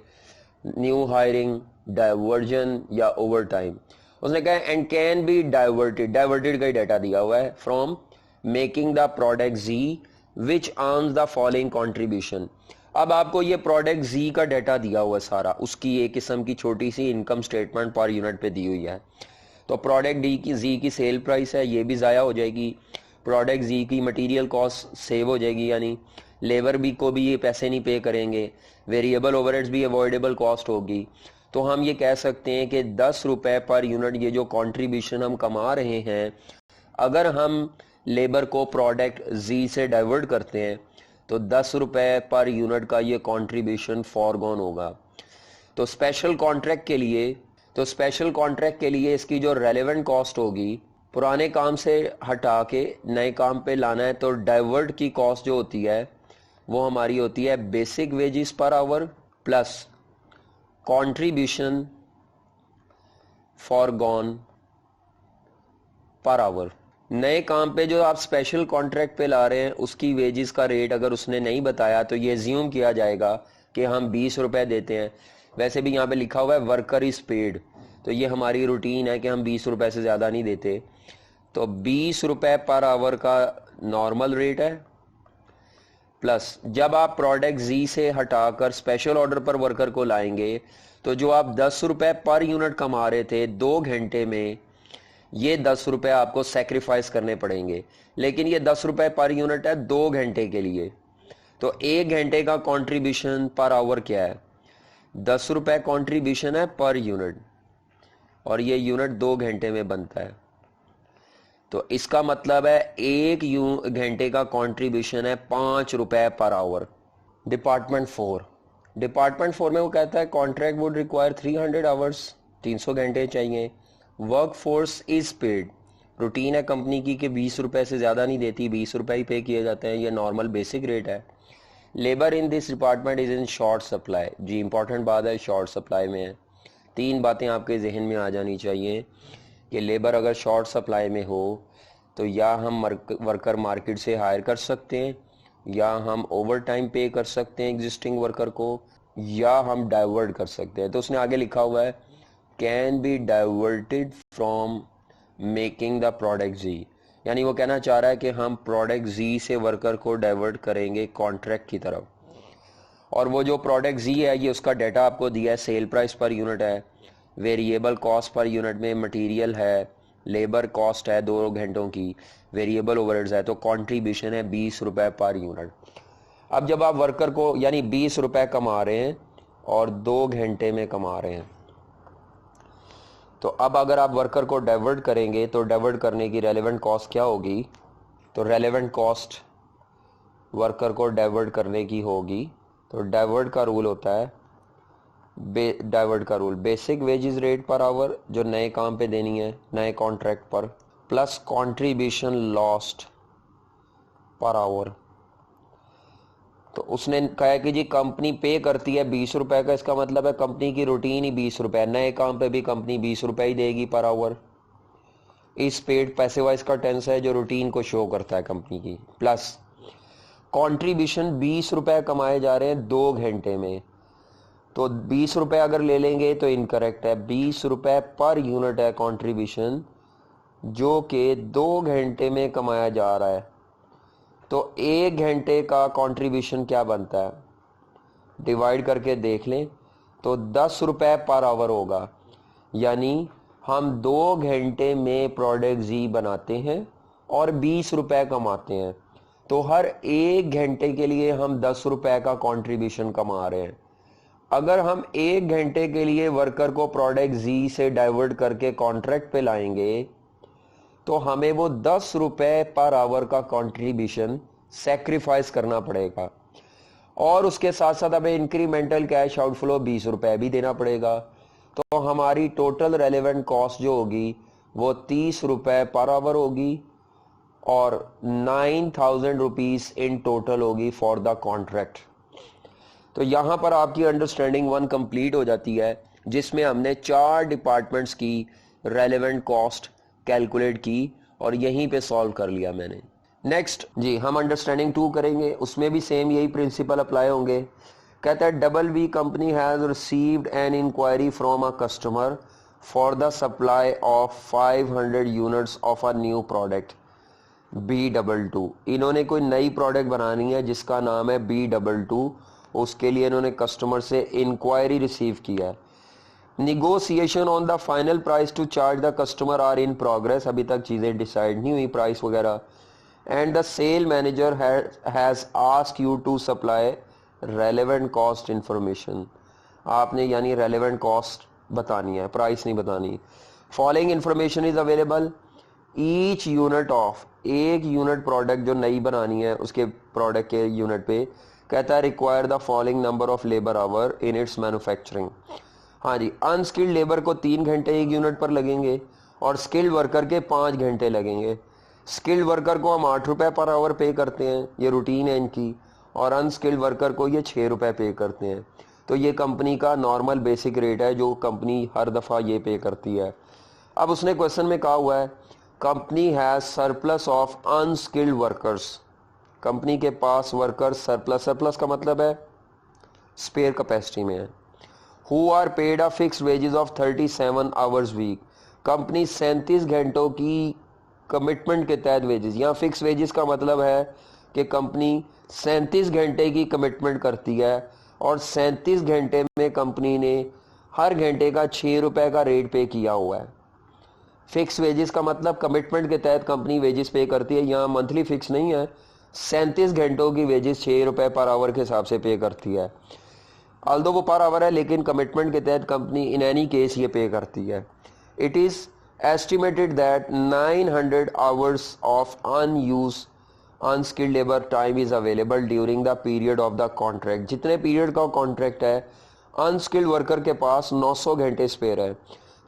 न्यू हायरिंग, डाइवर्जन या ओवर टाइम। उसने कहा एंड कैन बी डाइवर्टेड का ही डाटा दिया हुआ है फ्रॉम मेकिंग द प्रोडक्ट जी which earns the following contribution. अब आपको ये प्रोडक्ट जी का डाटा दिया हुआ है सारा, उसकी एक किस्म की छोटी सी इनकम स्टेटमेंट पर यूनिट पे दी हुई है। तो प्रोडक्ट डी की जी की सेल प्राइस है, ये भी ज़ाया हो जाएगी। प्रोडक्ट जी की मटेरियल कॉस्ट सेव हो जाएगी, यानी लेबर भी को भी ये पैसे नहीं पे करेंगे। वेरिएबल ओवरहेड्स भी अवॉइडेबल कॉस्ट होगी। तो हम ये कह सकते हैं कि 10 रुपए पर यूनिट ये जो कंट्रीब्यूशन हम कमा रहे हैं, अगर हम लेबर को प्रोडक्ट जी से डाइवर्ट करते हैं तो 10 रुपए पर यूनिट का ये कंट्रीब्यूशन फॉरगॉन होगा। तो स्पेशल कॉन्ट्रैक्ट के लिए इसकी जो रेलेवेंट कॉस्ट होगी, पुराने काम से हटा के नए काम पे लाना है, तो डाइवर्ट की कॉस्ट जो होती है वो हमारी होती है basic wages per hour plus contribution foregone per hour. नए काम पे जो आप स्पेशल कॉन्ट्रैक्ट पे ला रहे हैं उसकी वेजेस का रेट अगर उसने नहीं बताया तो ये ज्यूम किया जाएगा कि हम 20 रुपए देते हैं। वैसे भी यहाँ पे लिखा हुआ है वर्कर इज पेड, तो ये हमारी रूटीन है कि हम 20 रुपए से ज़्यादा नहीं देते। तो 20 रुपए पर आवर का नॉर्मल रेट है, प्लस जब आप प्रोडक्ट जी से हटाकर स्पेशल ऑर्डर पर वर्कर को लाएंगे तो जो आप 10 रुपए पर यूनिट कमा रहे थे 2 घंटे में, ये 10 रुपए आपको सेक्रीफाइस करने पड़ेंगे। लेकिन ये 10 रुपए पर यूनिट है 2 घंटे के लिए, तो 1 घंटे का कंट्रीब्यूशन पर आवर क्या है, 10 रुपए कंट्रीब्यूशन है पर यूनिट, और ये यूनिट 2 घंटे में बनता है। तो इसका मतलब है 1 घंटे का कंट्रीब्यूशन है 5 रुपए पर आवर। डिपार्टमेंट 4 में वो कहता है कॉन्ट्रैक्ट वुड रिक्वायर 300 आवर्स, 300 घंटे चाहिए। Work force is paid, routine है कंपनी की कि 20 रुपए से ज़्यादा नहीं देती, 20 रुपए ही पे किए जाते हैं, ये नॉर्मल बेसिक रेट है। Labour in this department is in short supply, जी इंपॉर्टेंट बात है, शॉर्ट सप्लाई में है। 3 बातें आपके जहन में आ जानी चाहिए कि लेबर अगर शॉर्ट सप्लाई में हो तो या हम वर्कर मार्केट से हायर कर सकते हैं, या हम ओवर टाइम पे कर सकते हैं एग्जिस्टिंग वर्कर को, या हम डाइवर्ट कर सकते हैं। तो उसने आगे लिखा हुआ है can be diverted from making the product जी, यानी वो कहना चाह रहा है कि हम प्रोडक्ट जी से वर्कर को डाइवर्ट करेंगे कॉन्ट्रैक्ट की तरफ। और वो जो प्रोडक्ट जी है ये उसका डाटा आपको दिया है, सेल प्राइस पर यूनिट है, वेरिएबल कॉस्ट पर यूनिट में मटेरियल है, लेबर कॉस्ट है 2 घंटों की, वेरिएबल ओवरहेड्स है, तो कंट्रीब्यूशन है 20 रुपए पर यूनिट। अब जब आप वर्कर को यानी 20 रुपए कमा रहे हैं और 2 घंटे में कमा रहे हैं। तो अब अगर आप वर्कर को डाइवर्ट करेंगे तो डाइवर्ट करने की रेलेवेंट कॉस्ट क्या होगी? तो रेलेवेंट कॉस्ट वर्कर को डाइवर्ट करने की होगी, तो डाइवर्ट का रूल होता है डाइवर्ट का rule basic wages rate per hour जो नए काम पे देनी है नए कॉन्ट्रैक्ट पर, plus contribution lost per hour. तो उसने कहा है कि जी कंपनी पे करती है 20 रुपए का, इसका मतलब है कंपनी की रूटीन ही 20 रुपए, नए काम पे भी कंपनी 20 रुपए ही देगी पर आवर। इस पेड पैसे वाइज का टेंस है जो रूटीन को शो करता है कंपनी की, प्लस कंट्रीब्यूशन 20 रुपए कमाए जा रहे हैं 2 घंटे में, तो 20 रुपए अगर ले लेंगे तो इनकरेक्ट है, 20 रुपए पर यूनिट है कंट्रीब्यूशन जो कि 2 घंटे में कमाया जा रहा है। तो 1 घंटे का कंट्रीब्यूशन क्या बनता है, डिवाइड करके देख लें तो 10 रुपए पर आवर होगा, यानी हम 2 घंटे में प्रोडक्ट जी बनाते हैं और 20 रुपए कमाते हैं, तो हर 1 घंटे के लिए हम 10 रुपए का कंट्रीब्यूशन कमा रहे हैं। अगर हम 1 घंटे के लिए वर्कर को प्रोडक्ट जी से डाइवर्ट करके कॉन्ट्रैक्ट पे लाएंगे तो हमें वो 10 रुपए पर आवर का कंट्रीब्यूशन सैक्रिफाइस करना पड़ेगा, और उसके साथ साथ हमें इंक्रीमेंटल कैश आउटफ्लो 20 रुपए भी देना पड़ेगा। तो हमारी टोटल रेलेवेंट कॉस्ट जो होगी वो 30 रुपए पर आवर होगी और 9,000 रुपीज इन टोटल होगी फॉर द कॉन्ट्रैक्ट। तो यहां पर आपकी अंडरस्टैंडिंग 1 कंप्लीट हो जाती है, जिसमें हमने 4 डिपार्टमेंट्स की रेलेवेंट कॉस्ट कैलकुलेट की और यहीं पे सॉल्व कर लिया मैंने। नेक्स्ट जी हम अंडरस्टैंडिंग 2 करेंगे, उसमें भी सेम यही प्रिंसिपल अप्लाई होंगे। कहता है double V company has received an enquiry from a customer for the supply of 500 units of a new product B22। इन्होंने कोई नई प्रोडक्ट बनानी है जिसका नाम है B22, उसके लिए इन्होंने कस्टमर से इंक्वायरी रिसीव किया है। Negotiation on the final price to charge the customer are in progress, अभी तक चीज़ें डिसाइड नहीं हुई प्राइस वगैरह। And the sale manager has asked you to supply relevant cost information, आपने यानी रेलेवेंट कॉस्ट बतानी है, प्राइस नहीं बतानी। Following information is available each unit of, एक यूनिट प्रोडक्ट जो नई बनानी है उसके प्रोडक्ट के यूनिट पे कहता है require the following number of labour our in its manufacturing. हाँ जी, अनस्किल्ड लेबर को 3 घंटे एक यूनिट पर लगेंगे और स्किल्ड वर्कर के 5 घंटे लगेंगे। स्किल्ड वर्कर को हम 8 रुपए पर आवर पे करते हैं, ये रूटीन है इनकी, और अनस्किल्ड वर्कर को ये 6 रुपए पे करते हैं। तो ये कंपनी का नॉर्मल बेसिक रेट है जो कंपनी हर दफ़ा ये पे करती है। अब उसने क्वेश्चन में कहा हुआ है company has surplus of unskilled workers, company के पास वर्कर सरप्लस, सरप्लस का मतलब है स्पेयर कैपेसिटी में है। Who are paid a fixed wages of 37 hours week, company 37 घंटों की कमिटमेंट के तहत वेजेस, यहाँ फिक्स वेजेस का मतलब है कि कंपनी 37 घंटे की कमिटमेंट करती है और 37 घंटे में कंपनी ने हर घंटे का 6 रुपए का रेट पे किया हुआ है। फिक्स वेजेस का मतलब कमिटमेंट के तहत कंपनी वेजेस पे करती है, यहाँ मंथली फिक्स नहीं है, 37 घंटों की वेजेस 6 रुपए पर आवर के हिसाब से पे करती है। ऑल्दो वो पर आवर है लेकिन कमिटमेंट के तहत कंपनी इन एनी केस ये पे करती है। It is estimated that 900 hours of unused unskilled labour time is available during the period of the contract, जितने पीरियड का कॉन्ट्रैक्ट है अनस्किल्ड वर्कर के पास 900 घंटे स्पेयर है।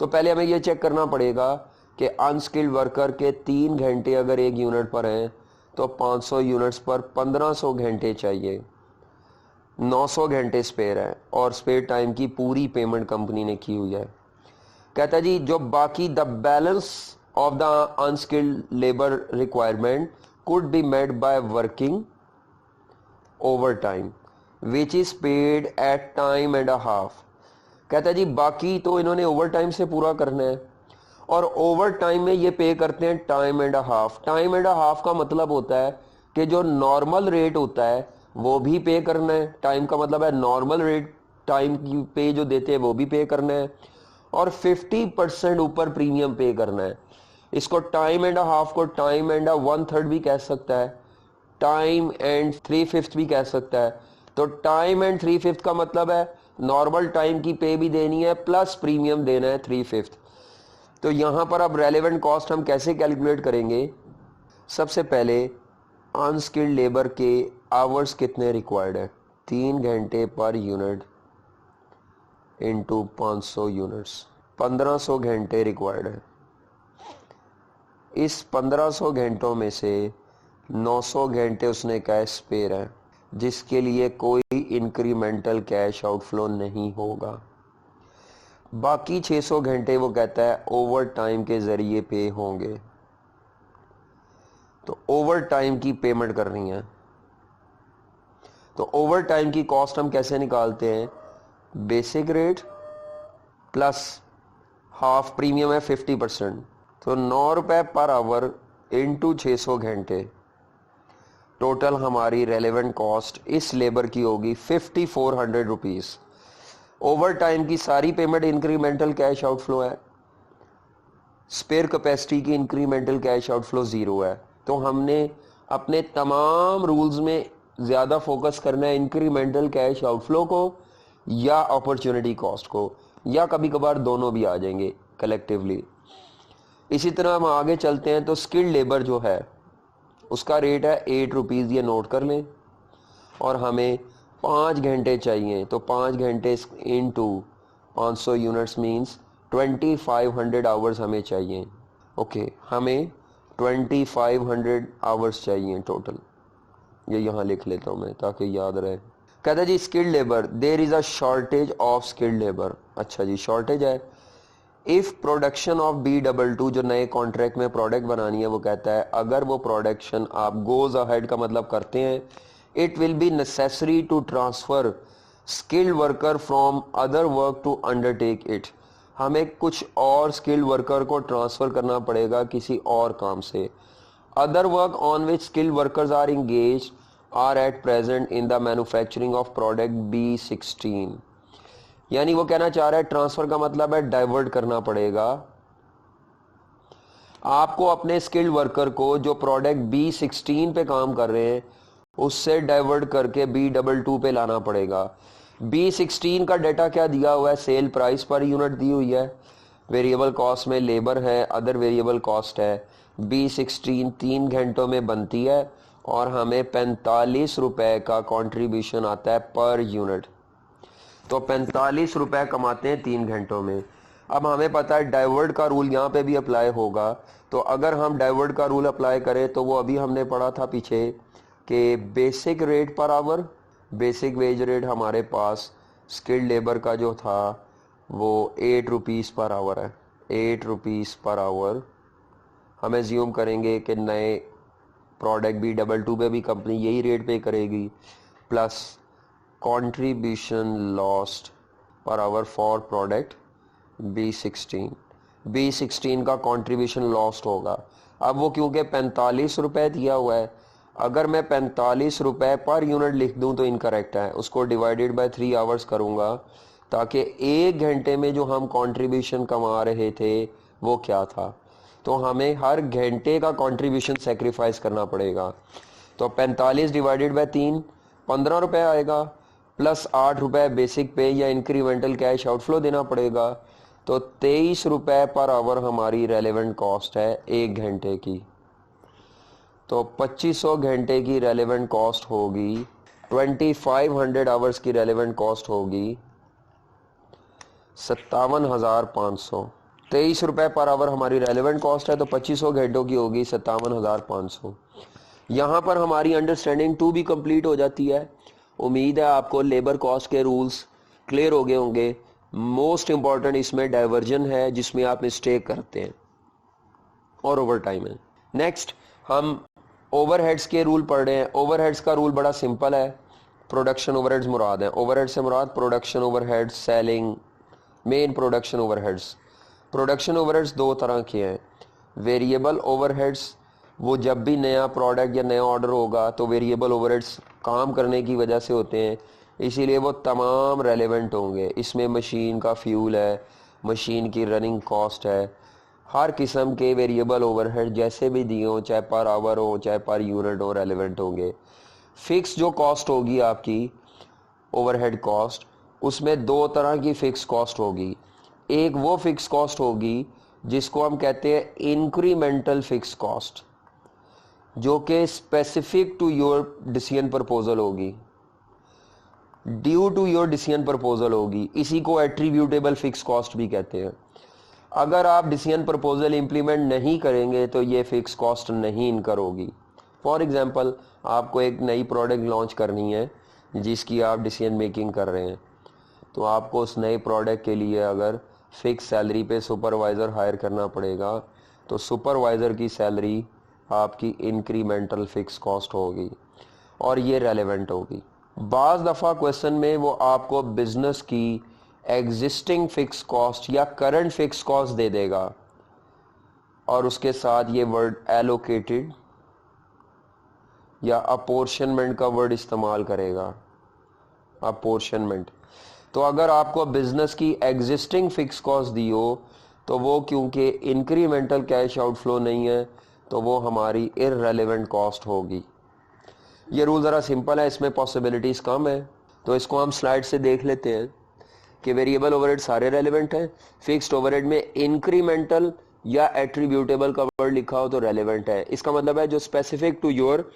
तो पहले हमें ये चेक करना पड़ेगा कि अनस्किल्ड वर्कर के 3 घंटे अगर एक यूनिट पर हैं तो 500 यूनिट्स पर 1500 घंटे चाहिए, 900 घंटे स्पेयर है और स्पेयर टाइम की पूरी पेमेंट कंपनी ने की हुई है। कहता है जी जो बाकी the balance of the unskilled labour requirement could be made by working overtime which is paid at time and a half. कहता है जी बाकी तो इन्होंने ओवर टाइम से पूरा करना है और ओवर टाइम में ये पे करते हैं time and a half. Time and a half का मतलब होता है कि जो नॉर्मल रेट होता है वो भी पे करना है, टाइम का मतलब है नॉर्मल रेट, टाइम की पे जो देते हैं वो भी पे करना है और 50% ऊपर प्रीमियम पे करना है। इसको टाइम एंड अ हाफ को टाइम एंड अ 1/3 भी कह सकता है, टाइम एंड 3/5 भी कह सकता है। तो टाइम एंड 3/5 का मतलब है नॉर्मल टाइम की पे भी देनी है प्लस प्रीमियम देना है 3/5। तो यहाँ पर अब रेलेवेंट कॉस्ट हम कैसे कैलकुलेट करेंगे? सबसे पहले अनस्किल्ड लेबर के आवर्स कितने रिक्वायर्ड है, 3 घंटे पर यूनिट इंटू 500 यूनिट्स, 1500 घंटे रिक्वायर्ड है। इस 1500 घंटों में से 900 घंटे उसने कैश स्पेयर है, जिसके लिए कोई इंक्रीमेंटल कैश आउटफ्लो नहीं होगा। बाकी 600 घंटे वो कहता है ओवर टाइम के जरिए पे होंगे। तो ओवर टाइम की पेमेंट करनी है, तो ओवर टाइम की कॉस्ट हम कैसे निकालते हैं? Basic rate plus half premium है 50%, तो 9 रुपए पर आवर इंटू 600 घंटे, टोटल हमारी रेलेवेंट कॉस्ट इस लेबर की होगी 5400 रुपीज़। ओवर टाइम की सारी पेमेंट इंक्रीमेंटल कैश आउटफ्लो है, स्पेयर कैपेसिटी की इंक्रीमेंटल कैश आउटफ्लो 0 है। तो हमने अपने तमाम रूल्स में ज़्यादा फोकस करना है इंक्रीमेंटल कैश आउटफ्लो को या अपॉर्चुनिटी कॉस्ट को, या कभी कभार दोनों भी आ जाएंगे कलेक्टिवली। इसी तरह हम आगे चलते हैं। तो स्किल्ड लेबर जो है उसका रेट है 8 रुपीज़, ये नोट कर लें। और हमें 5 घंटे चाहिए, तो 5 घंटे इंटू 500 यूनिट्स मीन्स 2500 आवर्स हमें चाहिए। ओके, हमें 2500 आवर्स चाहिए टोटल। ये यहाँ लिख लेता हूँ मैं ताकि याद रहे। कहता है जी skilled labour, there is a shortage of skilled labour. अच्छा जी, शॉर्टेज है। इफ़ प्रोडक्शन ऑफ B22 जो नए कॉन्ट्रैक्ट में प्रोडक्ट बनानी है, वो कहता है अगर वो प्रोडक्शन आप गोज अहेड का मतलब करते हैं, it will be necessary to transfer skilled worker from other work to undertake it. हमें कुछ और स्किल्ड वर्कर को ट्रांसफ़र करना पड़ेगा किसी और काम से। Other work on which skilled workers are engage are at present in the manufacturing of product B16। यानी वो कहना चाह रहा है ट्रांसफर का मतलब है डाइवर्ट करना पड़ेगा आपको अपने स्किल्ड वर्कर को जो प्रोडक्ट B16 पे काम कर रहे हैं उससे डाइवर्ट करके B22 पे लाना पड़ेगा। B16 का डाटा क्या दिया हुआ है? सेल प्राइस पर यूनिट दी हुई है, वेरिएबल कॉस्ट में लेबर है, अदर वेरिएबल कॉस्ट है। B16 3 घंटों में बनती है और हमें 45 रुपए का कंट्रीब्यूशन आता है पर यूनिट। तो 45 रुपए कमाते हैं 3 घंटों में। अब हमें पता है डाइवर्ट का रूल यहाँ पे भी अप्लाई होगा। तो अगर हम डाइवर्ट का रूल अप्लाई करें तो वो अभी हमने पढ़ा था पीछे कि basic rate per hour, basic wage rate हमारे पास स्किल्ड लेबर का जो था वो 8 रुपीज़ पर आवर है। 8 रुपीज़ पर आवर हम एज्यूम करेंगे कि नए प्रोडक्ट B22 पे भी कंपनी यही रेट पे करेगी, plus contribution lost per hour for product B16 का कंट्रीब्यूशन लॉस्ट होगा। अब वो क्योंकि 45 रुपए दिया हुआ है, अगर मैं 45 रुपए पर यूनिट लिख दूं तो इनकरेक्ट है, उसको डिवाइडेड बाय 3 आवर्स करूंगा ताकि 1 घंटे में जो हम कंट्रीब्यूशन कमा रहे थे वो क्या था। तो हमें हर घंटे का कंट्रीब्यूशन सेक्रीफाइस करना पड़ेगा। तो 45 डिवाइडेड बाय 3 15 रुपए आएगा, प्लस 8 रुपए बेसिक पे या इंक्रीमेंटल कैश आउटफ्लो देना पड़ेगा। तो 23 रुपए पर आवर हमारी रेलेवेंट कॉस्ट है 1 घंटे की। तो 2500 घंटे की रेलेवेंट कॉस्ट होगी, 2500 आवर्स की रेलेवेंट कॉस्ट होगी 57,500। 23 रुपए पर आवर हमारी रेलेवेंट कॉस्ट है, तो 2500 घंटों की होगी 57,500। यहाँ पर हमारी अंडरस्टैंडिंग 2 भी कंप्लीट हो जाती है। उम्मीद है आपको लेबर कॉस्ट के रूल्स क्लियर हो गए होंगे। मोस्ट इंपॉर्टेंट इसमें डाइवर्जन है जिसमें आप मिस्टेक करते हैं और ओवर टाइम है। नेक्स्ट हम ओवरहेड्स के रूल पढ़ रहे हैं। ओवरहेड्स का रूल बड़ा सिंपल है। प्रोडक्शन ओवरहेड्स मुराद है, ओवरहेड से मुराद production overheads, selling, main production overheads. Production overheads 2 तरह के हैं। वेरिएबल ओवरहेड्स, वो जब भी नया प्रोडक्ट या नया ऑर्डर होगा तो वेरिएबल ओवरहेड्स काम करने की वजह से होते हैं, इसीलिए वो तमाम रेलेवेंट होंगे। इसमें मशीन का फ्यूल है, मशीन की रनिंग कॉस्ट है, हर किस्म के वेरिएबल ओवरहेड जैसे भी दिए हो, चाहे पर आवर हो चाहे पर यूनिट हो, रेलेवेंट होंगे। फिक्स जो कॉस्ट होगी आपकी ओवरहेड कॉस्ट, उसमें दो तरह की फिक्स कॉस्ट होगी। एक वो फिक्स कॉस्ट होगी जिसको हम कहते हैं इंक्रीमेंटल फिक्स कॉस्ट, जो कि specific to your decision proposal होगी, due to your decision proposal होगी। इसी को एट्रीब्यूटेबल फिक्स कॉस्ट भी कहते हैं। अगर आप डिसीजन प्रपोजल इंप्लीमेंट नहीं करेंगे तो ये फिक्स कॉस्ट नहीं इनकर होगी। फॉर एग्जांपल, आपको एक नई प्रोडक्ट लॉन्च करनी है जिसकी आप डिसीजन मेकिंग कर रहे हैं, तो आपको उस नए प्रोडक्ट के लिए अगर फिक्स सैलरी पे सुपरवाइज़र हायर करना पड़ेगा तो सुपरवाइज़र की सैलरी आपकी इंक्रीमेंटल फिक्स कॉस्ट होगी और ये रेलेवेंट होगी। बाज़ दफ़ा क्वेश्चन में वो आपको बिजनेस की एग्जिस्टिंग फिक्स कॉस्ट या करंट फिक्स कॉस्ट दे देगा और उसके साथ ये वर्ड एलोकेटेड या अपोर्शनमेंट का वर्ड इस्तेमाल करेगा, अपोर्शनमेंट। तो अगर आपको बिजनेस की एग्जिस्टिंग फिक्स कॉस्ट दी हो तो वो क्योंकि इंक्रीमेंटल कैश आउटफ्लो नहीं है तो वो हमारी इररेलेवेंट कॉस्ट होगी। ये रूल ज़रा सिंपल है, इसमें पॉसिबिलिटीज़ कम है। तो इसको हम स्लाइड से देख लेते हैं कि वेरिएबल ओवरहेड सारे रेलेवेंट हैं। फिक्स्ड ओवरहेड में इंक्रीमेंटल या एट्रीब्यूटेबल का वर्ड लिखा हो तो रेलेवेंट है। इसका मतलब है जो specific to your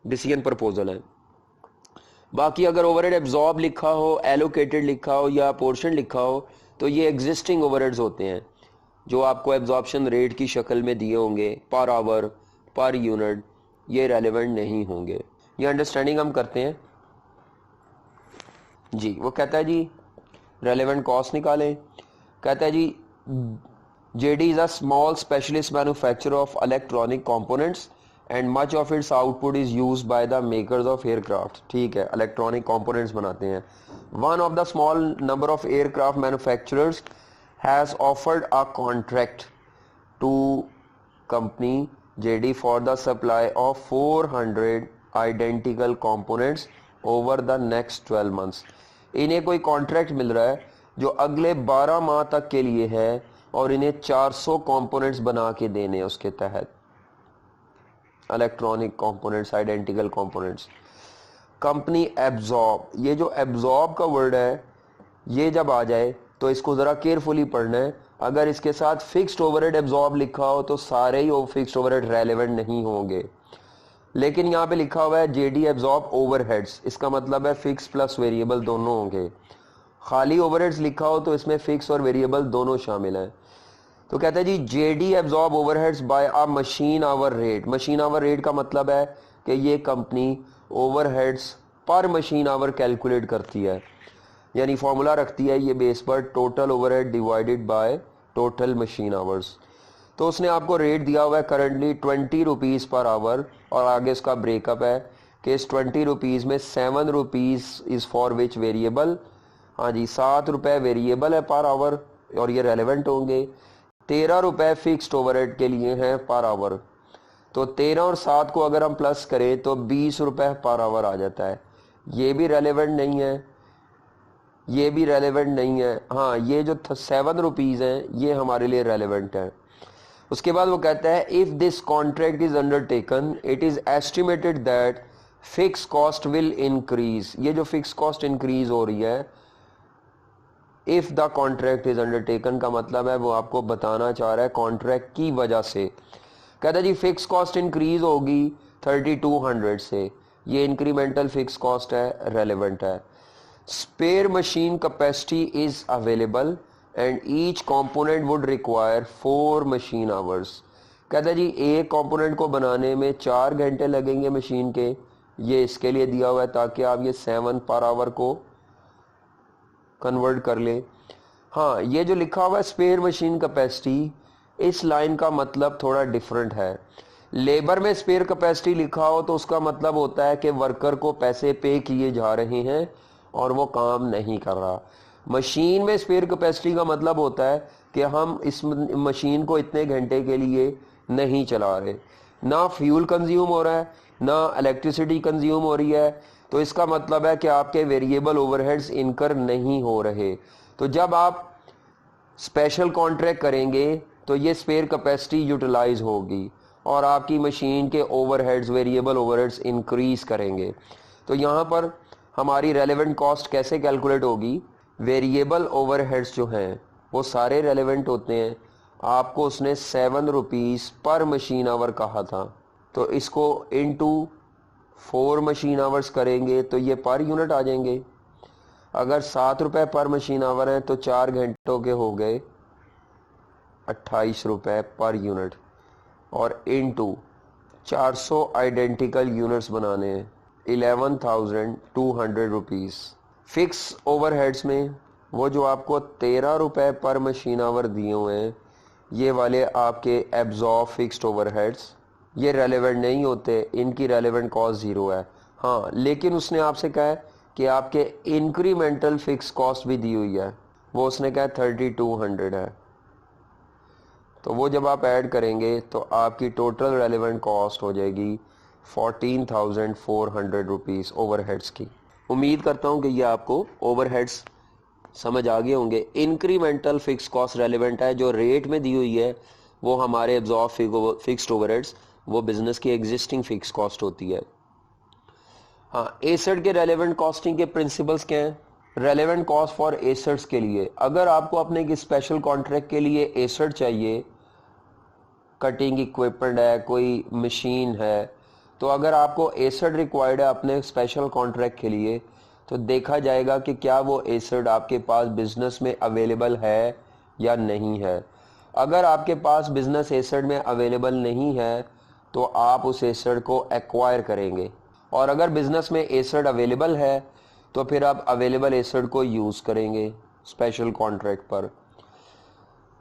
decision proposal है। बाकी अगर ओवरहेड एब्जॉर्ब लिखा हो, एलोकेटेड लिखा हो या पोर्शन लिखा हो तो ये एग्जिस्टिंग ओवरहेड्स होते हैं जो आपको एब्जॉर्प्शन रेट की शक्ल में दिए होंगे, पर आवर, पर यूनिट, ये रेलेवेंट नहीं होंगे। ये अंडरस्टैंडिंग हम करते हैं जी। वो कहता है जी रेलेवेंट कॉस्ट निकालें। कहता है जी JD is a small specialist manufacturer of electronic components and much of its output is used by the makers of aircraft. ठीक है, इलेक्ट्रॉनिक कंपोनेंट्स बनाते हैं। One of the small number of aircraft manufacturers has offered a contract to company JD for the supply of 400 identical components over the next 12 months. इन्हें कोई contract मिल रहा है जो अगले 12 माह तक के लिए है और इन्हें 400 कंपोनेंट्स बना के देने हैं उसके तहत, electronic components, identical components. Company absorb, ये जो एब्जॉर्ब का वर्ड है ये जब आ जाए तो इसको ज़रा केयरफुली पढ़ना है। अगर इसके साथ फिक्स्ड ओवरहेड एब्जॉर्ब लिखा हो तो सारे ही फिक्स्ड ओवरहेड रेलेवेंट नहीं होंगे, लेकिन यहाँ पे लिखा हुआ है जेडी एब्जॉर्ब ओवरहेड्स, इसका मतलब है फिक्स प्लस वेरिएबल दोनों होंगे। खाली ओवरहेड्स लिखा हो तो इसमें फिक्स और वेरिएबल दोनों शामिल हैं। तो कहता है जी JD absorb overheads by a machine hour rate. Machine hour rate का मतलब है कि ये कंपनी ओवरहेड्स पर मशीन आवर कैलकुलेट करती है, यानी फॉर्मूला रखती है ये बेस पर total overhead divided by total machine hours. तो उसने आपको रेट दिया हुआ है करंटली 20 रुपीज़ पर आवर और आगे इसका ब्रेकअप है कि इस 20 रुपीज़ में 7 rupees is for which variable. हाँ जी, 7 रुपये वेरिएबल है पर आवर और ये रेलेवेंट होंगे। 13 रुपये फिक्स्ड ओवरहेड के लिए हैं पर आवर। तो 13 और 7 को अगर हम प्लस करें तो 20 रुपये पर आवर आ जाता है। ये भी रेलेवेंट नहीं है, ये भी रेलेवेंट नहीं है। हाँ, ये जो 7 रुपीज़ हैं ये हमारे लिए रेलेवेंट है। उसके बाद वो कहता है if this contract is undertaken it is estimated that fix cost will increase. ये जो फिक्स कॉस्ट इंक्रीज हो रही है, if the contract is undertaken का मतलब है वो आपको बताना चाह रहा है कॉन्ट्रैक्ट की वजह से। कहता है जी फिक्स कॉस्ट इंक्रीज होगी 3200 से, ये इंक्रीमेंटल फिक्स कॉस्ट है, रेलेवेंट है। Spare machine capacity is available and each component would require 4 machine hours. कहता है जी एक कंपोनेंट को बनाने में 4 घंटे लगेंगे मशीन के, ये इसके लिए दिया हुआ है ताकि आप ये 7 पर आवर को कन्वर्ट कर ले। हाँ, ये जो लिखा हुआ है स्पेयर मशीन कैपेसिटी, इस लाइन का मतलब थोड़ा डिफरेंट है। लेबर में स्पेयर कैपेसिटी लिखा हो तो उसका मतलब होता है कि वर्कर को पैसे पे किए जा रहे हैं और वो काम नहीं कर रहा। मशीन में स्पेयर कैपेसिटी का मतलब होता है कि हम इस मशीन को इतने घंटे के लिए नहीं चला रहे, ना फ्यूल कंज्यूम हो रहा है ना इलेक्ट्रिसिटी कंज्यूम हो रही है, तो इसका मतलब है कि आपके वेरिएबल ओवरहेड्स इनकर नहीं हो रहे। तो जब आप स्पेशल कॉन्ट्रैक्ट करेंगे तो ये स्पेयर कैपेसिटी यूटिलाइज होगी और आपकी मशीन के ओवरहेड्स, वेरिएबल ओवरहेड्स इंक्रीज करेंगे। तो यहाँ पर हमारी रेलेवेंट कॉस्ट कैसे कैलकुलेट होगी, वेरिएबल ओवरहेड्स जो हैं वो सारे रेलेवेंट होते हैं। आपको उसने 7 रुपीज़ पर मशीन आवर कहा था, तो इसको इनटू 4 मशीन आवर्स करेंगे तो ये पर यूनिट आ जाएंगे। अगर 7 रुपये पर मशीन आवर है तो 4 घंटों के हो गए 28 रुपये पर यूनिट, और इनटू 400 आइडेंटिकल यूनिट्स बनाने हैं 11,200 रुपीज़। फिक्स ओवरहेड्स में वो जो आपको 13 रुपये पर मशीन आवर दिए हुए हैं, ये वाले आपके एब्जॉर्ब फिक्स्ड ओवरहेड्स, ये रेलेवेंट नहीं होते, इनकी रेलेवेंट कॉस्ट ज़ीरो है। हाँ, लेकिन उसने आपसे कहा है कि आपके इंक्रीमेंटल फिक्स कॉस्ट भी दी हुई है, वो उसने कहा 3200 है। तो वो जब आप ऐड करेंगे तो आपकी टोटल रेलेवेंट कॉस्ट हो जाएगी 14,400 रुपीज़ ओवरहेड्स की। उम्मीद करता हूँ कि ये आपको ओवरहेड्स समझ आ गए होंगे। इंक्रीमेंटल फिक्स कॉस्ट रेलेवेंट है, जो रेट में दी हुई है वो हमारे एब्जॉर्ब फिक्स्ड ओवरहेड्स, वो बिजनेस की एग्जिस्टिंग फिक्स कॉस्ट होती है। हाँ, एसेट के रेलेवेंट कॉस्टिंग के प्रिंसिपल्स क्या हैं? रेलेवेंट कॉस्ट फॉर एसेट्स के लिए, अगर आपको अपने की स्पेशल कॉन्ट्रैक्ट के लिए एसेट चाहिए, कटिंग इक्विपमेंट है, कोई मशीन है, तो अगर आपको एसेट रिक्वायर्ड है अपने स्पेशल कॉन्ट्रैक्ट के लिए, तो देखा जाएगा कि क्या वो एसेट आपके पास बिजनेस में अवेलेबल है या नहीं है। अगर आपके पास बिजनेस एसेट में अवेलेबल नहीं है तो आप उस एसेट को एक्वायर करेंगे, और अगर बिजनेस में एसेट अवेलेबल है तो फिर आप अवेलेबल एसेट को यूज़ करेंगे स्पेशल कॉन्ट्रैक्ट पर।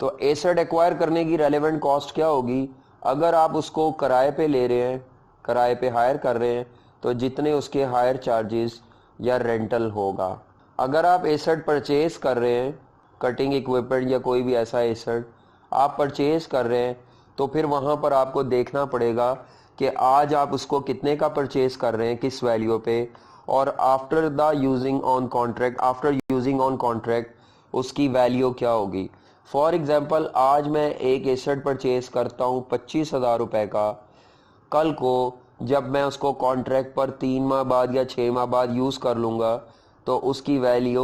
तो एसेट एक्वायर करने की रेलेवेंट कॉस्ट क्या होगी? अगर आप उसको किराए पे ले रहे हैं, किराए पे हायर कर रहे हैं, तो जितने उसके हायर चार्जेस या रेंटल होगा। अगर आप एसेट परचेज कर रहे हैं, कटिंग इक्विपमेंट या कोई भी ऐसा एसेट आप परचेज कर रहे हैं, तो फिर वहाँ पर आपको देखना पड़ेगा कि आज आप उसको कितने का परचेज कर रहे हैं, किस वैल्यू पे, और after the using on contract, after using on contract उसकी वैल्यू क्या होगी। फॉर एग्जांपल, आज मैं एक एसेट परचेज करता हूँ 25,000 रुपये का, कल को जब मैं उसको कॉन्ट्रैक्ट पर 3 माह बाद या 6 माह बाद यूज़ कर लूँगा तो उसकी वैल्यू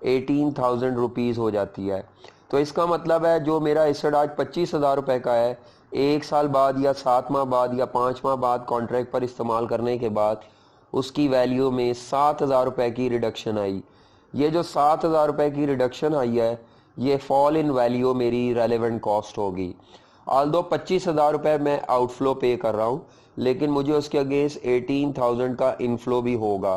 18,000 रुपीज़ हो जाती है। तो इसका मतलब है जो मेरा एसेट आज 25,000 रुपये का है, 1 साल बाद या 7 माह बाद या 5 माह बाद कॉन्ट्रैक्ट पर इस्तेमाल करने के बाद उसकी वैल्यू में 7,000 रुपये की रिडक्शन आई। ये जो 7,000 रुपये की रिडक्शन आई है, ये फॉल इन वैल्यू मेरी रेलेवेंट कॉस्ट होगी। ऑल्दो 25,000 रुपये मैं आउटफ्लो पे कर रहा हूँ, लेकिन मुझे उसके अगेंस्ट 18,000 का इनफ्लो भी होगा।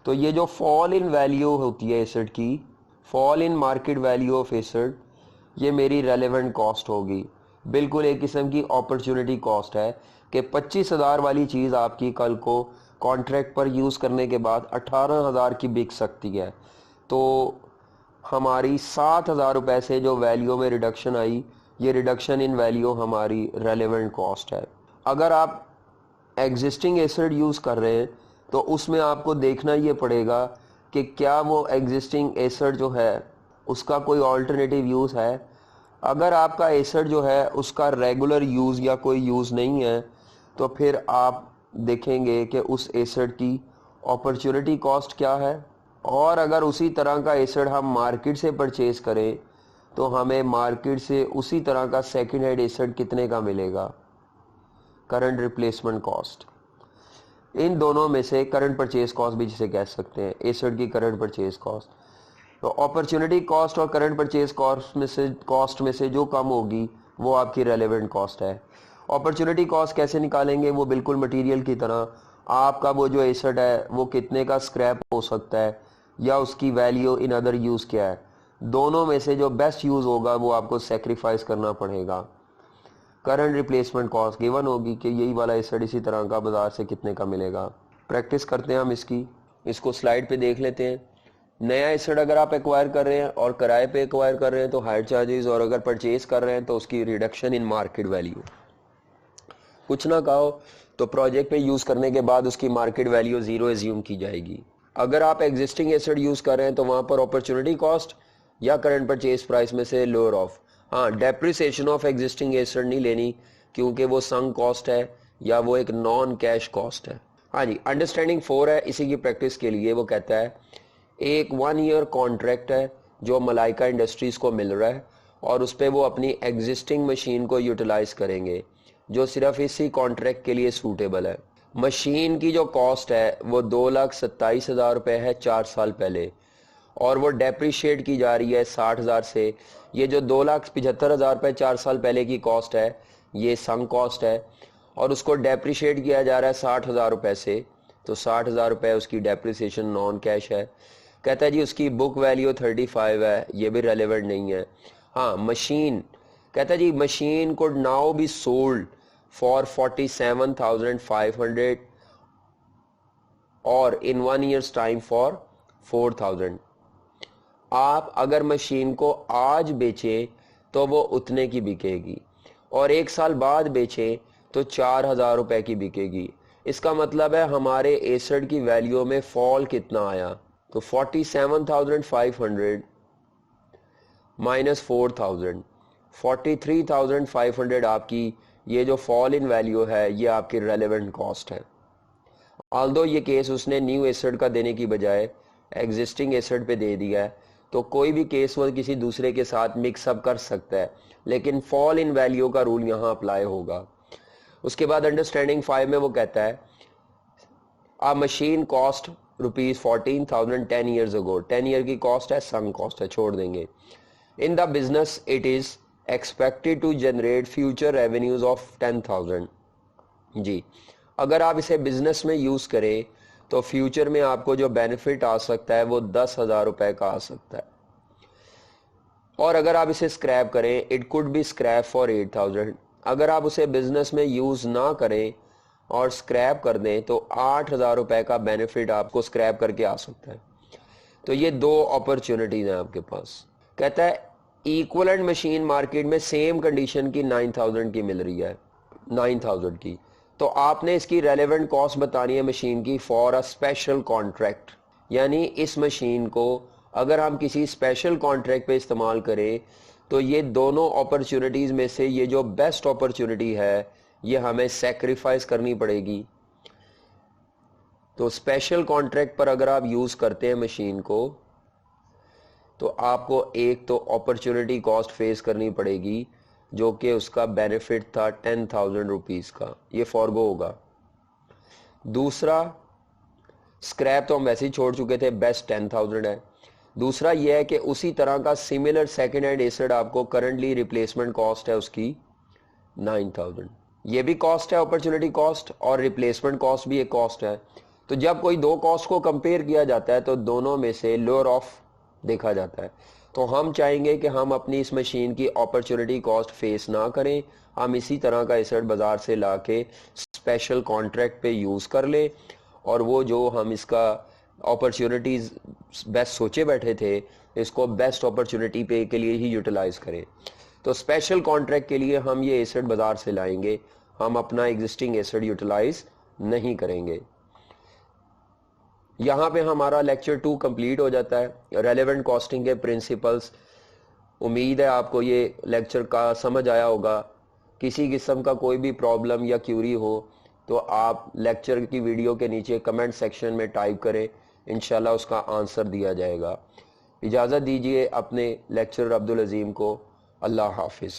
तो ये जो फॉल इन वैल्यू होती है एसेट की, fall in market value of asset, ये मेरी रेलेवेंट कॉस्ट होगी। बिल्कुल एक किस्म की अपॉर्चुनिटी कॉस्ट है कि 25,000 वाली चीज़ आपकी कल को कॉन्ट्रैक्ट पर यूज़ करने के बाद 18,000 की बिक सकती है। तो हमारी 7,000 रुपये से जो वैल्यू में रिडक्शन आई, ये रिडक्शन इन वैल्यू हमारी रेलेवेंट कॉस्ट है। अगर आप एग्जिस्टिंग एसेट यूज़ कर रहे हैं तो उसमें आपको देखना ये पड़ेगा कि क्या वो एग्जिस्टिंग एसेट जो है उसका कोई ऑल्टरनेटिव यूज़ है। अगर आपका एसेट जो है उसका रेगुलर यूज़ या कोई यूज़ नहीं है, तो फिर आप देखेंगे कि उस एसेट की अपॉर्चुनिटी कॉस्ट क्या है, और अगर उसी तरह का एसेट हम मार्केट से परचेज करें तो हमें मार्केट से उसी तरह का सेकंड हैंड एसेट कितने का मिलेगा, करंट रिप्लेसमेंट कॉस्ट। इन दोनों में से करंट परचेज कॉस्ट भी जिसे कह सकते हैं, एसेट की करंट परचेज कॉस्ट। तो अपॉर्चुनिटी कॉस्ट और करंट परचेज कॉस्ट में से जो कम होगी वो आपकी रेलेवेंट कॉस्ट है। अपॉर्चुनिटी कॉस्ट कैसे निकालेंगे? वो बिल्कुल मटेरियल की तरह, आपका वो जो एसेट है वो कितने का स्क्रैप हो सकता है या उसकी वैल्यू इन अदर यूज़ क्या है, दोनों में से जो बेस्ट यूज़ होगा वो आपको सेक्रीफाइस करना पड़ेगा। करंट रिप्लेसमेंट कॉस्ट गिवन होगी कि यही वाला एसेट इसी तरह का बाजार से कितने का मिलेगा। प्रैक्टिस करते हैं हम इसको स्लाइड पे देख लेते हैं। नया एसेट अगर आप एक्वायर कर रहे हैं और किराए पे एक्वायर कर रहे हैं तो हायर चार्जेस, और अगर परचेज कर रहे हैं तो उसकी रिडक्शन इन मार्केट वैल्यू। कुछ ना कहो तो प्रोजेक्ट पे यूज़ करने के बाद उसकी मार्केट वैल्यू ज़ीरो एज्यूम की जाएगी। अगर आप एग्जिस्टिंग एसेट यूज़ कर रहे हैं तो वहाँ पर अपॉर्चुनिटी कॉस्ट या करंट परचेज प्राइस में से लोअर ऑफ। हाँ, डेप्रिसिएशन ऑफ एग्जिस्टिंग एसेट नहीं लेनी क्योंकि वो संक कॉस्ट है या वो एक नॉन कैश कॉस्ट है। हाँ जी, अंडरस्टैंडिंग 4 है, इसी की प्रैक्टिस के लिए वो कहता है एक 1 ईयर कॉन्ट्रैक्ट है जो मलाइका इंडस्ट्रीज़ को मिल रहा है, और उस पर वो अपनी एग्जिस्टिंग मशीन को यूटिलाइज करेंगे जो सिर्फ इसी कॉन्ट्रैक्ट के लिए सूटेबल है। मशीन की जो कॉस्ट है वो 2,27,000 रुपये है 4 साल पहले, और वो डेप्रिशिएट की जा रही है 60,000 से। ये जो 2,75,000 रुपये 4 साल पहले की कॉस्ट है ये संक कॉस्ट है, और उसको डेप्रिशिएट किया जा रहा है 60,000 रुपये से। तो 60,000 रुपये उसकी डेप्रिसिएशन नॉन कैश है। कहता है जी उसकी बुक वैल्यू 35 है, ये भी रेलेवेंट नहीं है। हाँ, मशीन कहता है जी machine could now be sold for 47,500 और इन 1 ईयर्स टाइम फॉर 4,000। आप अगर मशीन को आज बेचें तो वो उतने की बिकेगी, और 1 साल बाद बेचें तो 4,000 रुपये की बिकेगी। इसका मतलब है हमारे एसेट की वैल्यू में फॉल कितना आया, तो 47,500 माइनस 4,000, 43,500 आपकी ये जो फॉल इन वैल्यू है ये आपकी रेलेवेंट कॉस्ट है। ऑल्दो ये केस उसने न्यू एसेट का देने की बजाय एग्जिस्टिंग एसेट पे दे दिया है, तो कोई भी केस वो किसी दूसरे के साथ मिक्सअप कर सकता है, लेकिन फॉल इन वैल्यू का रूल यहाँ अप्लाई होगा। उसके बाद अंडरस्टैंडिंग 5 में वो कहता है a machine cost ₹14,000 10 years ago. 10 year की कॉस्ट है, सम कॉस्ट है, छोड़ देंगे। In the business it is expected to generate future revenues of 10,000। जी, अगर आप इसे बिजनेस में यूज करें तो फ्यूचर में आपको जो बेनिफिट आ सकता है वो 10,000 रुपए का आ सकता है। और अगर आप इसे स्क्रैप करें, it could be scrap for 8,000। अगर आप उसे बिजनेस में यूज ना करें और स्क्रैप कर दें तो 8,000 रुपए का बेनिफिट आपको स्क्रैप करके आ सकता है। तो ये 2 अपॉर्चुनिटीज हैं आपके पास। कहता है इक्विवेलेंट मशीन मार्केट में सेम कंडीशन की 9,000 की मिल रही है, 9,000 की, तो आपने इसकी रेलेवेंट कॉस्ट बतानी है मशीन की फॉर अ स्पेशल कॉन्ट्रैक्ट। यानी इस मशीन को अगर हम किसी स्पेशल कॉन्ट्रैक्ट पे इस्तेमाल करें तो ये दोनों अपॉर्चुनिटीज में से ये जो बेस्ट अपॉर्चुनिटी है ये हमें सेक्रीफाइस करनी पड़ेगी। तो स्पेशल कॉन्ट्रैक्ट पर अगर आप यूज करते हैं मशीन को तो आपको एक तो अपॉर्चुनिटी कॉस्ट फेस करनी पड़ेगी जो कि उसका बेनिफिट था 10,000 रुपीज का, ये फॉरगो होगा। दूसरा, स्क्रैप तो हम वैसे ही छोड़ चुके थे, बेस्ट 10,000 है। दूसरा यह है कि उसी तरह का सिमिलर सेकेंड हैंड एसेट आपको करंटली रिप्लेसमेंट कॉस्ट है उसकी 9,000। ये भी कॉस्ट है, अपॉर्चुनिटी कॉस्ट, और रिप्लेसमेंट कॉस्ट भी एक कॉस्ट है। तो जब कोई 2 कॉस्ट को कंपेयर किया जाता है तो दोनों में से लोअर ऑफ देखा जाता है। तो हम चाहेंगे कि हम अपनी इस मशीन की अपॉर्चुनिटी कॉस्ट फेस ना करें, हम इसी तरह का एसेट बाजार से लाके स्पेशल कॉन्ट्रैक्ट पे यूज कर ले, और वो जो हम इसका अपॉर्चुनिटीज बेस्ट सोचे बैठे थे इसको बेस्ट अपॉर्चुनिटी पे के लिए ही यूटिलाइज करें। तो स्पेशल कॉन्ट्रैक्ट के लिए हम ये एसेट बाजार से लाएंगे, हम अपना एग्जिस्टिंग एसेट यूटिलाइज नहीं करेंगे। यहाँ पे हमारा लेक्चर 2 कंप्लीट हो जाता है, रेलेवेंट कॉस्टिंग के प्रिंसिपल्स। उम्मीद है आपको ये लेक्चर का समझ आया होगा। किसी किस्म का कोई भी प्रॉब्लम या क्यूरी हो तो आप लेक्चर की वीडियो के नीचे कमेंट सेक्शन में टाइप करें, इंशाल्लाह उसका आंसर दिया जाएगा। इजाज़त दीजिए अपने लेक्चरर अब्दुल अजीम को। अल्लाह हाफिज़।